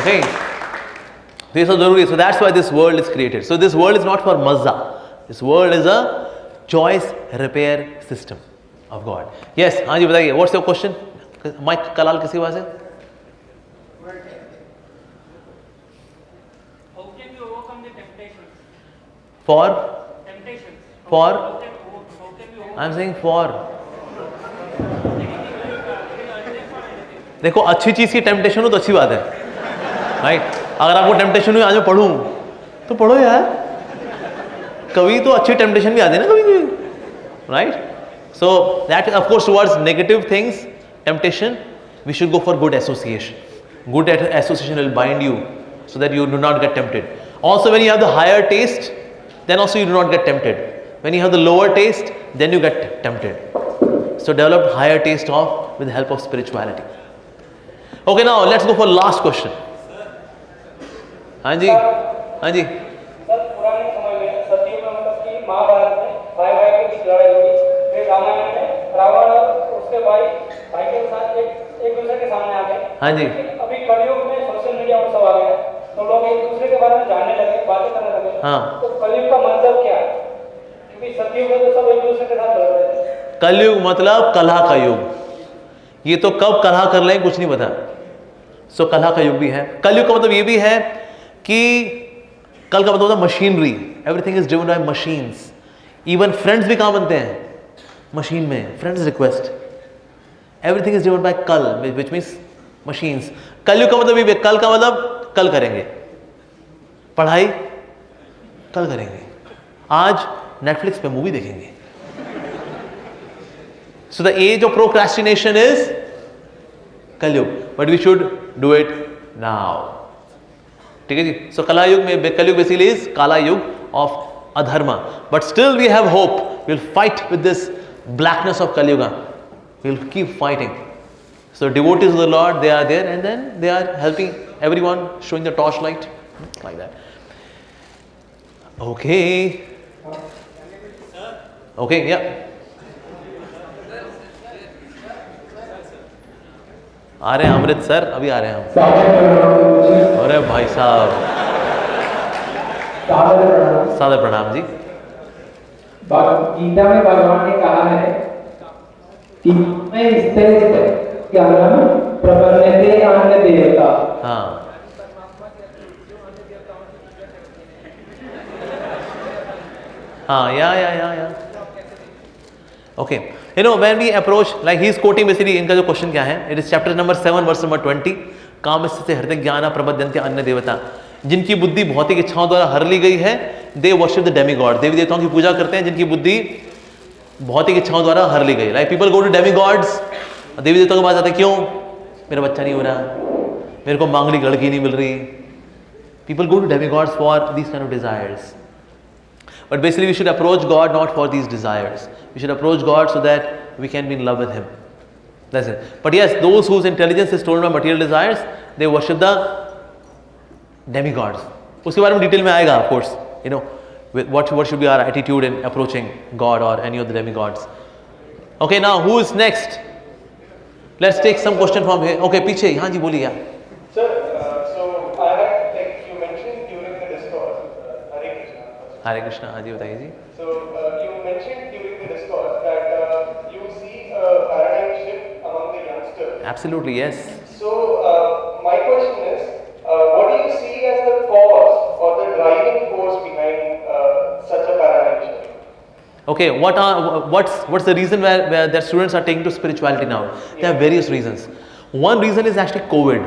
Okay. This is ज़रूरी. So that's why this world is created. So this world is not for mazza. This world is a choice repair system of God. Yes. हाँ जी बताइए. What's your question? Mike Kalal किसके पास है? For? For? I am saying for. देखो अच्छी चीज की temptation हो तो अच्छी बात है, राइट? अगर आपको टेम्पटेशन हुई आज मैं पढ़ूं तो पढ़ो यार. कभी तो अच्छी टेम्पटेशन भी आती है ना कभी कभी, right? So that of course towards negative things, temptation, we should go for good association. Good association will bind you so that you do not get tempted. Also, when you have the higher taste, then also you do not get tempted. When you have the lower taste, then you get tempted. So develop higher taste of with the help of spirituality. Okay, now let's go for last question. हाँ जी, हाँ जी. Sir पुराने समय में सदियों में मतलब कि महाभारत में भाई भाई के बीच लड़ाई हुई, फिर रामायण में रावण और उसके भाई भाई के साथ एक दूसरे के सामने आ गए. हाँ जी. अभी कलयुग में सोशल मीडिया और सब आ गया, तो लोग एक दूसरे के बारे में जानने लगे, बातें करने लगे. हाँ. तो कलयुग का मतलब क्या है? क्योंकि सदियों में तो सब एक दूसरे के साथ लड़ रहे थे. कलयुग मतलब कलह का युग. ये तो कब कलह कर लें कुछ नहीं पता. सो कलह का युग भी है. कलयुग का मतलब ये भी है कि कल का मतलब होता है machinery. Everything is driven by machines. Even friends भी कहाँ बनते हैं? मशीन में. Friends request. Everything is driven by कल, विच मीन्स मशीन्स. कलयुग का मतलब ये, कल का मतलब कल करेंगे. पढ़ाई कल करेंगे. आज नेटफ्लिक्स पे मूवी देखेंगे. So the age of procrastination is Kalyug, but we should do it now. ठीक है जी. सो कला युग में, कलयुग बेसिकली इज काला युग ऑफ अधर्मा, but still we have hope. We will fight with this blackness of Kali Yuga. We will keep fighting. So devotees of the Lord, they are there, and then they are helping everyone, showing the torchlight like that. Okay. Okay, yeah. आ रहे हैं अमृतसर, अभी आ रहे हैं हम. अरे भाई साहब, सादर प्रणाम जी. गीता में भगवान ने कहा है कि मैं स्थिर क्या नाम प्रपन्नते अन्य देवता. हाँ. हाँ, या. Okay. You know, when we approach, like he is quoting basically, इनका जो क्वेश्चन क्या है, it is chapter number 7 verse number 20. काम से हृदय ज्ञान प्रबद्धन्ते अन्य देवता. जिनकी बुद्धि भौतिक इच्छाओं द्वारा हर ली गई है, दे वर्शिप द डेमीगॉड. देवी देवताओं की पूजा करते हैं जिनकी बुद्धि भौतिक इच्छाओं द्वारा हर ली गई. Like people go to demigods. देवी देवताओं के पास जाते हैं, क्यों? मेरा बच्चा नहीं हो रहा, मेरे को मांगलिक लड़की नहीं मिल रही. People go to demigods for these kind of desires. But basically we should approach God not for these desires. We should approach God so that we can be in love with Him. That's it. But yes, those whose intelligence is torn by material desires, they worship the demigods. उसके बारे में detail में आएगा, of course. You know, what should be our attitude in approaching God or any of the demigods. Okay, now who is next? Let's take some question from here. Okay, पीछे. हाँ जी बोलिए. Sir, so I had, like you mentioned during the discourse, Hare Krishna. हरे कृष्णा. हाँ जी बताइए जी. So you mentioned during the discourse that you see a paradigm shift among the youngsters. Absolutely, yes. So my question is, what do you see as the cause or the driving force behind such a paradigm shift? Okay, what's the reason where the students are taking to spirituality now? There are various reasons. One reason is actually COVID.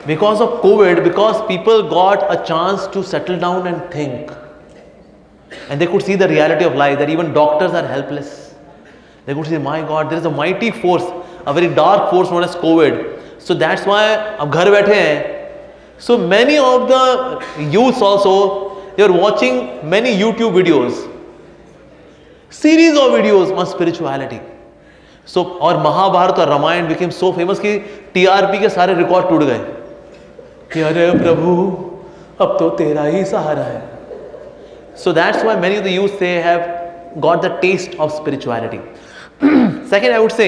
Because of COVID, because people got a chance to settle down and think, and they could see the reality of life, that even doctors are helpless. They could say, my God, there is a mighty force, a very dark force known as COVID. So that's why अब घर बैठे हैं. So many of the youths also, they are watching many YouTube videos, series of videos on spirituality. So और महाभारत और Ramayan became so famous कि TRP के सारे record टूट गए कि अरे प्रभु अब तो तेरा ही सहारा है. So that's why many of the youth, they have got the taste of spirituality. Second, I would say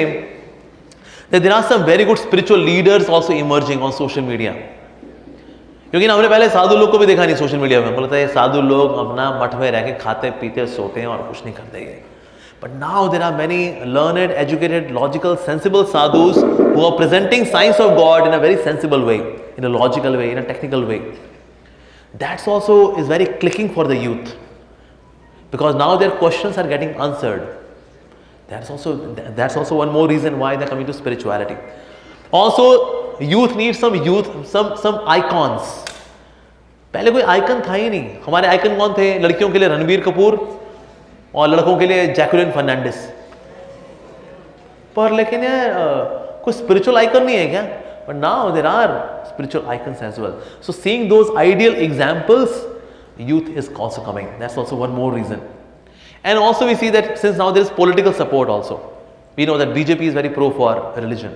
that there are some very good spiritual leaders also emerging on social media. क्योंकि हमने पहले साधु लोग को भी देखा नहीं social media में. बोलता है ये साधु लोग अपना मठ में रह के खाते पीते सोते हैं और कुछ नहीं करते ये. But now there are many learned, educated, logical, sensible sadhus who are presenting science of God in a very sensible way, in a logical way, in a technical way. That's also is very clicking for the youth, because now their questions are getting answered. That's also one more reason why they're coming to spirituality. Also, youth needs some icons. पहले कोई icon था ही नहीं. हमारे icon कौन थे? लड़कियों के लिए रणबीर कपूर और लड़कों के लिए जैकुलिन फर्नांडिस. पर लेकिन यार कोई spiritual icon नहीं है क्या? But now there are spiritual icons as well. So seeing those ideal examples, youth is also coming. That's also one more reason. And also we see that since now there is political support also. We know that BJP is very pro for religion.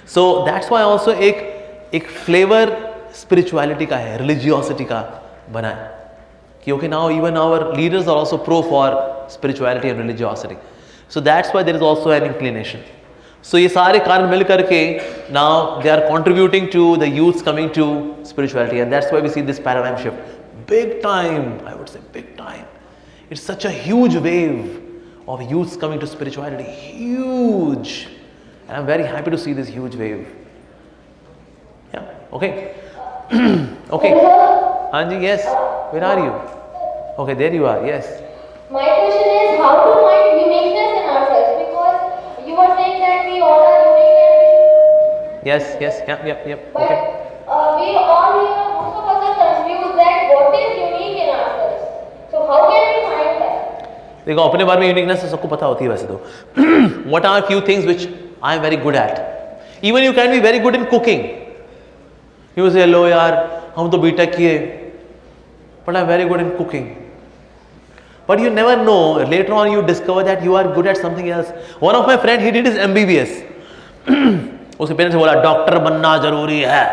So that's why also एक flavor spirituality का है, religiosity का बना है. कि okay, now even our leaders are also pro for spirituality and religiosity. So that's why there is also an inclination. So ये सारे कारण मिल करके now they are contributing to the youths coming to spirituality, and that's why we see this paradigm shift. Big time, I would say big time. It's such a huge wave of youths coming to spirituality, huge. And I'm very happy to see this huge wave. Yeah, okay. Okay. Anji, yes. Where are you? Okay, there you are, yes. My question is how to find uniqueness in ourselves, because you were saying that we all are unique. Yes, yep. But Okay. We all, most of us are confused that what is unique in ourselves. So how can we find that? देखो अपने बारे में uniqueness तो सबको पता होती है वैसे तो. What are few things which I am very good at? Even you can be very good in cooking. You say, लो यार हम तो बीटेक किए, but I am very good in cooking. But you never know. Later on, you discover that you are good at something else. One of my friend, he did his MBBS. उसके parents ने बोला doctor बनना जरूरी है.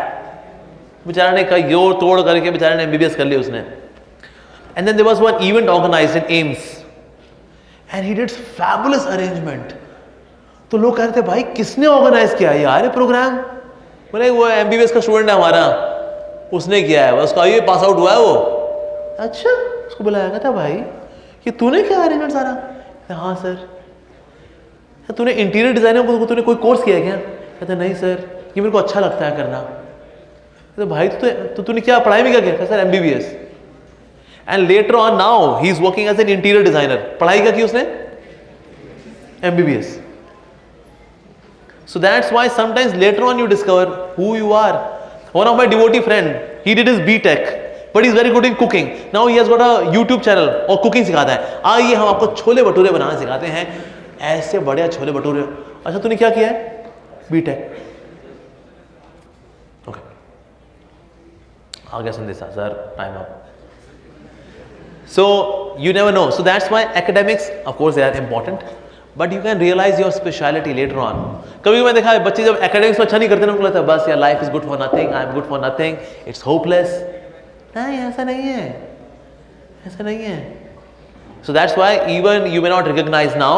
बेचारा ने कहा जोड़ तोड़ करके बेचारे ने MBBS कर लिया उसने. And then there was one event organized in AIMS, and he did fabulous arrangement. तो लोग कह रहे थे भाई किसने ऑर्गेनाइज किया यार ये प्रोग्राम? बोले वो MBBS का स्टूडेंट है हमारा, उसने किया है, उसका ये पास आउट हुआ है वो. अच्छा, उसको बुलाया गया था भाई कि तूने क्या अरेंजमेंट सारा? हाँ सर. तूने इंटीरियर डिजाइनर को तूने कोई कोर्स किया है क्या? कहता नहीं सर, ये मेरे को अच्छा लगता है करना. तो भाई तूने क्या पढ़ाई में क्या किया? Sir MBBS. And later on now he is working as an interior designer. पढ़ाई क्या की उसने? MBBS. So that's why sometimes later on you discover who you are. One of my devotee friend, he did his B.Tech, but he's very good in cooking. Now he has got a YouTube channel और cooking सिखाता है. आइए हम आपको छोले भटूरे बनाना सिखाते हैं. ऐसे बढ़िया छोले भटूरे. अच्छा तूने क्या किया है? B.Tech. Okay. आ गया संदेशा sir, time up. So you never know. So that's why academics, of course, they are important. But you can realize your speciality later on. कभी मैं देखा है बच्चे जब academics में अच्छा नहीं करते ना उनको लगता है बस यार life is good for nothing, I am good for nothing, it's hopeless. नहीं ऐसा नहीं है, ऐसा नहीं है. So that's why even you may not recognize now,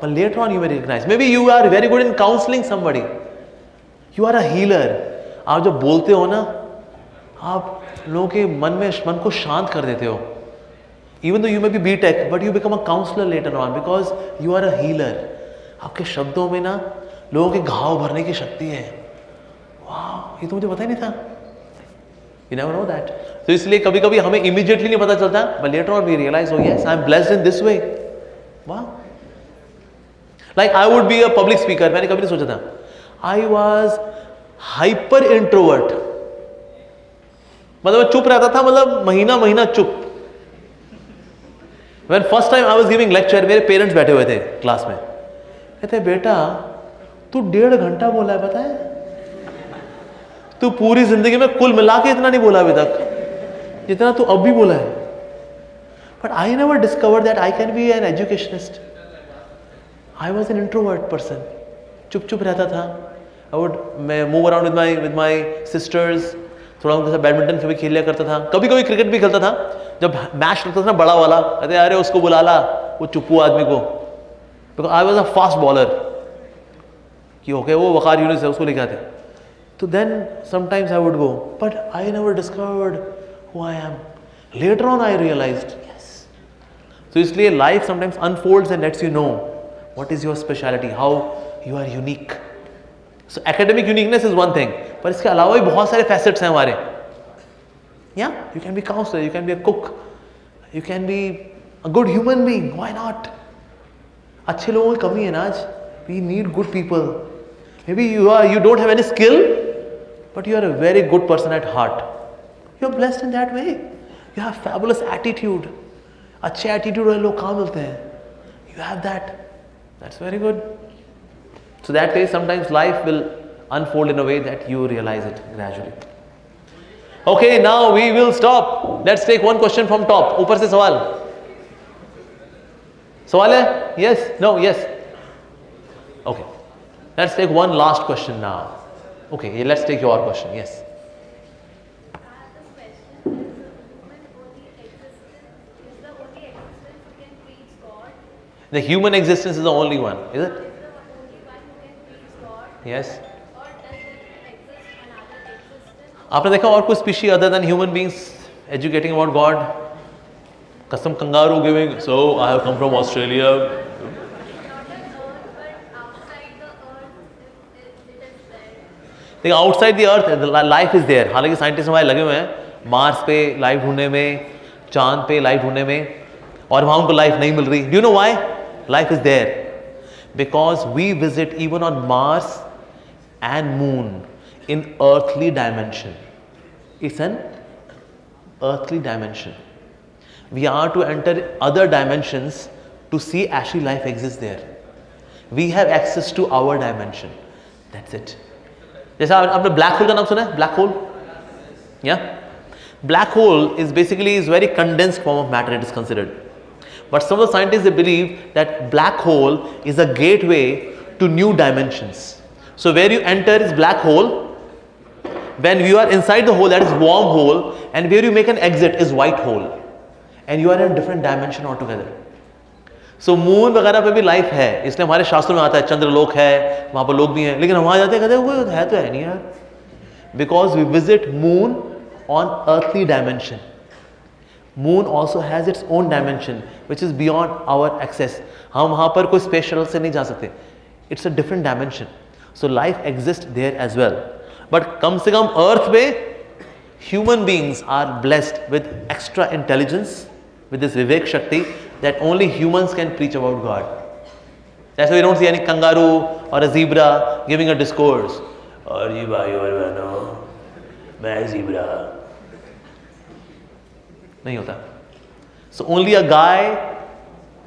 but later on you may recognize. Maybe you are very good in counseling somebody. You are a healer. आप जब बोलते हो ना, आप लोगों के मन को शांत कर देते हो. Even though you may be B.Tech, but you become a counselor later on because you are a healer. आपके शब्दों में ना लोगों के घाव भरने की शक्ति है. वाह, ये तो मुझे पता ही नहीं था. You never know that. तो इसलिए कभी कभी हमें immediately नहीं पता चलता, but later on we realize, oh yes, I am blessed in this way. वाह. Like I would be a public speaker. मैंने कभी नहीं सोचा था. I was hyper introvert. मतलब मैं चुप रहता था, मतलब महीना चुप. When first time I was giving lecture, मेरे पेरेंट्स बैठे हुए थे क्लास में. कहते बेटा तू 1.5 घंटा बोला है, पता है? तू पूरी जिंदगी में कुल मिला के इतना नहीं बोला अभी तक जितना तू अब भी बोला है. But I never discovered that I can be an educationist. I was an introvert person. चुप रहता था. मैं move around with my sisters. थोड़ा उनके साथ बैडमिंटन कभी खेल लिया करता था, कभी क्रिकेट भी खेलता था. जब मैच लगता था ना बड़ा वाला, कहते अरे उसको बुला ला, वो चुप्पू आदमी को, because I was a fast bowler कि ओके वो वकार यूनिस है उसको लेके आते. तो then sometimes I would go, but I never discovered who I am. Later on I realised yes. तो इसलिए life sometimes unfolds and lets you know what is your speciality, how you are unique. So academic uniqueness is one thing, पर इसके अलावा भी बहुत सारे facets हैं हमारे. Yeah, you can be counselor, you can be a cook, you can be a good human being. Why not? अच्छे लोगों की कमी है ना आज. We need good people. Maybe you don't have any skill, but you are a very good person at heart. You are blessed in that way. You have fabulous attitude. अच्छे attitude वाले लोग कहाँ मिलते हैं? You have that. That's very good. So that way sometimes life will unfold in a way that you realize it gradually. Okay, now we will stop. Let's take one question from top. ऊपर से सवाल. सवाल है? Yes? No? Yes? Okay. Let's take one last question now. Okay, let's take your question. Yes. The human existence is the only one, is it? Yes. आपने देखा और कोई species other than human beings educating about God? Custom kangaroo giving, so I have come from Australia. देखिए outside the earth the life is there. हालांकि scientist हमारे लगे हुए हैं मार्स पे लाइफ ढूंढने में, चांद पे लाइफ ढूंढने में, और वहाँ उनको लाइफ नहीं मिल रही. Do you know why? Life is there. Because we visit even on Mars and Moon in earthly dimension. It's an earthly dimension. We are to enter other dimensions to see actually life exists there. We have access to our dimension. That's it. जैसा आपने black hole का नाम सुना है? Black hole? Yeah? Black hole is basically is very condensed form of matter, it is considered. But some of the scientists they believe that black hole is a gateway to new dimensions. So where you enter is black hole. When you are inside the hole, that is warm hole, and where you make an exit is white hole, and you are in a different dimension altogether. So moon वगैरह पे भी life है, इसलिए हमारे शास्त्रों में आता है चंद्रलोक है, वहाँ पर लोग भी हैं, लेकिन हम वहाँ जाते हैं कहते हैं वो है तो है नहीं यार. Because we visit moon on earthly dimension. Moon also has its own dimension which is beyond our access. हम वहाँ पर कोई space shuttle से नहीं जा सकते. It's a different dimension. So life exists there as well. But कम से कम earth पे human beings are blessed with extra intelligence, with this Vivek Shakti that only humans can preach about God. That's why we don't see any kangaroo or a zebra giving a discourse. और जी भाई और बहनों, मैं zebra. नहीं होता. So only a guy,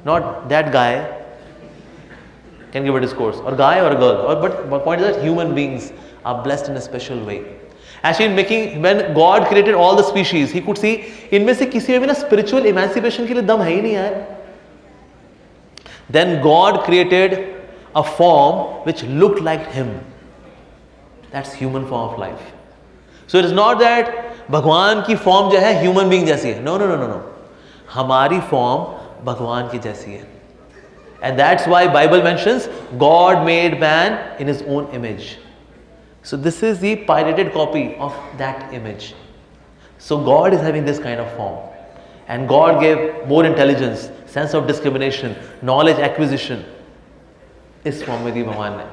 not that guy, can give a discourse, or guy or a girl. But point is that human beings are blessed in a special way. Actually, when God created all the species, He could see इनमें से किसी में भी ना spiritual emancipation के लिए दम है ही नहीं यार. Then God created a form which looked like Him. That's human form of life. So it is not that भगवान की form जो है human being जैसी है. No. हमारी form भगवान की जैसी है. And that's why Bible mentions God made man in His own image. So this is the pirated copy of that image. So God is having this kind of form. And God gave more intelligence, sense of discrimination, knowledge acquisition. इस form में दी भगवान ने.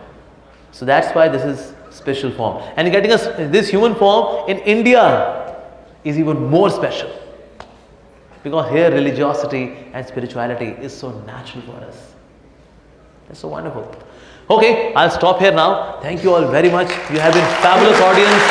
So that's why this is special form. And getting us this human form in India is even more special. Because here religiosity and spirituality is so natural for us. That's so wonderful. Okay, I'll stop here now. Thank you all very much. You have been fabulous audience.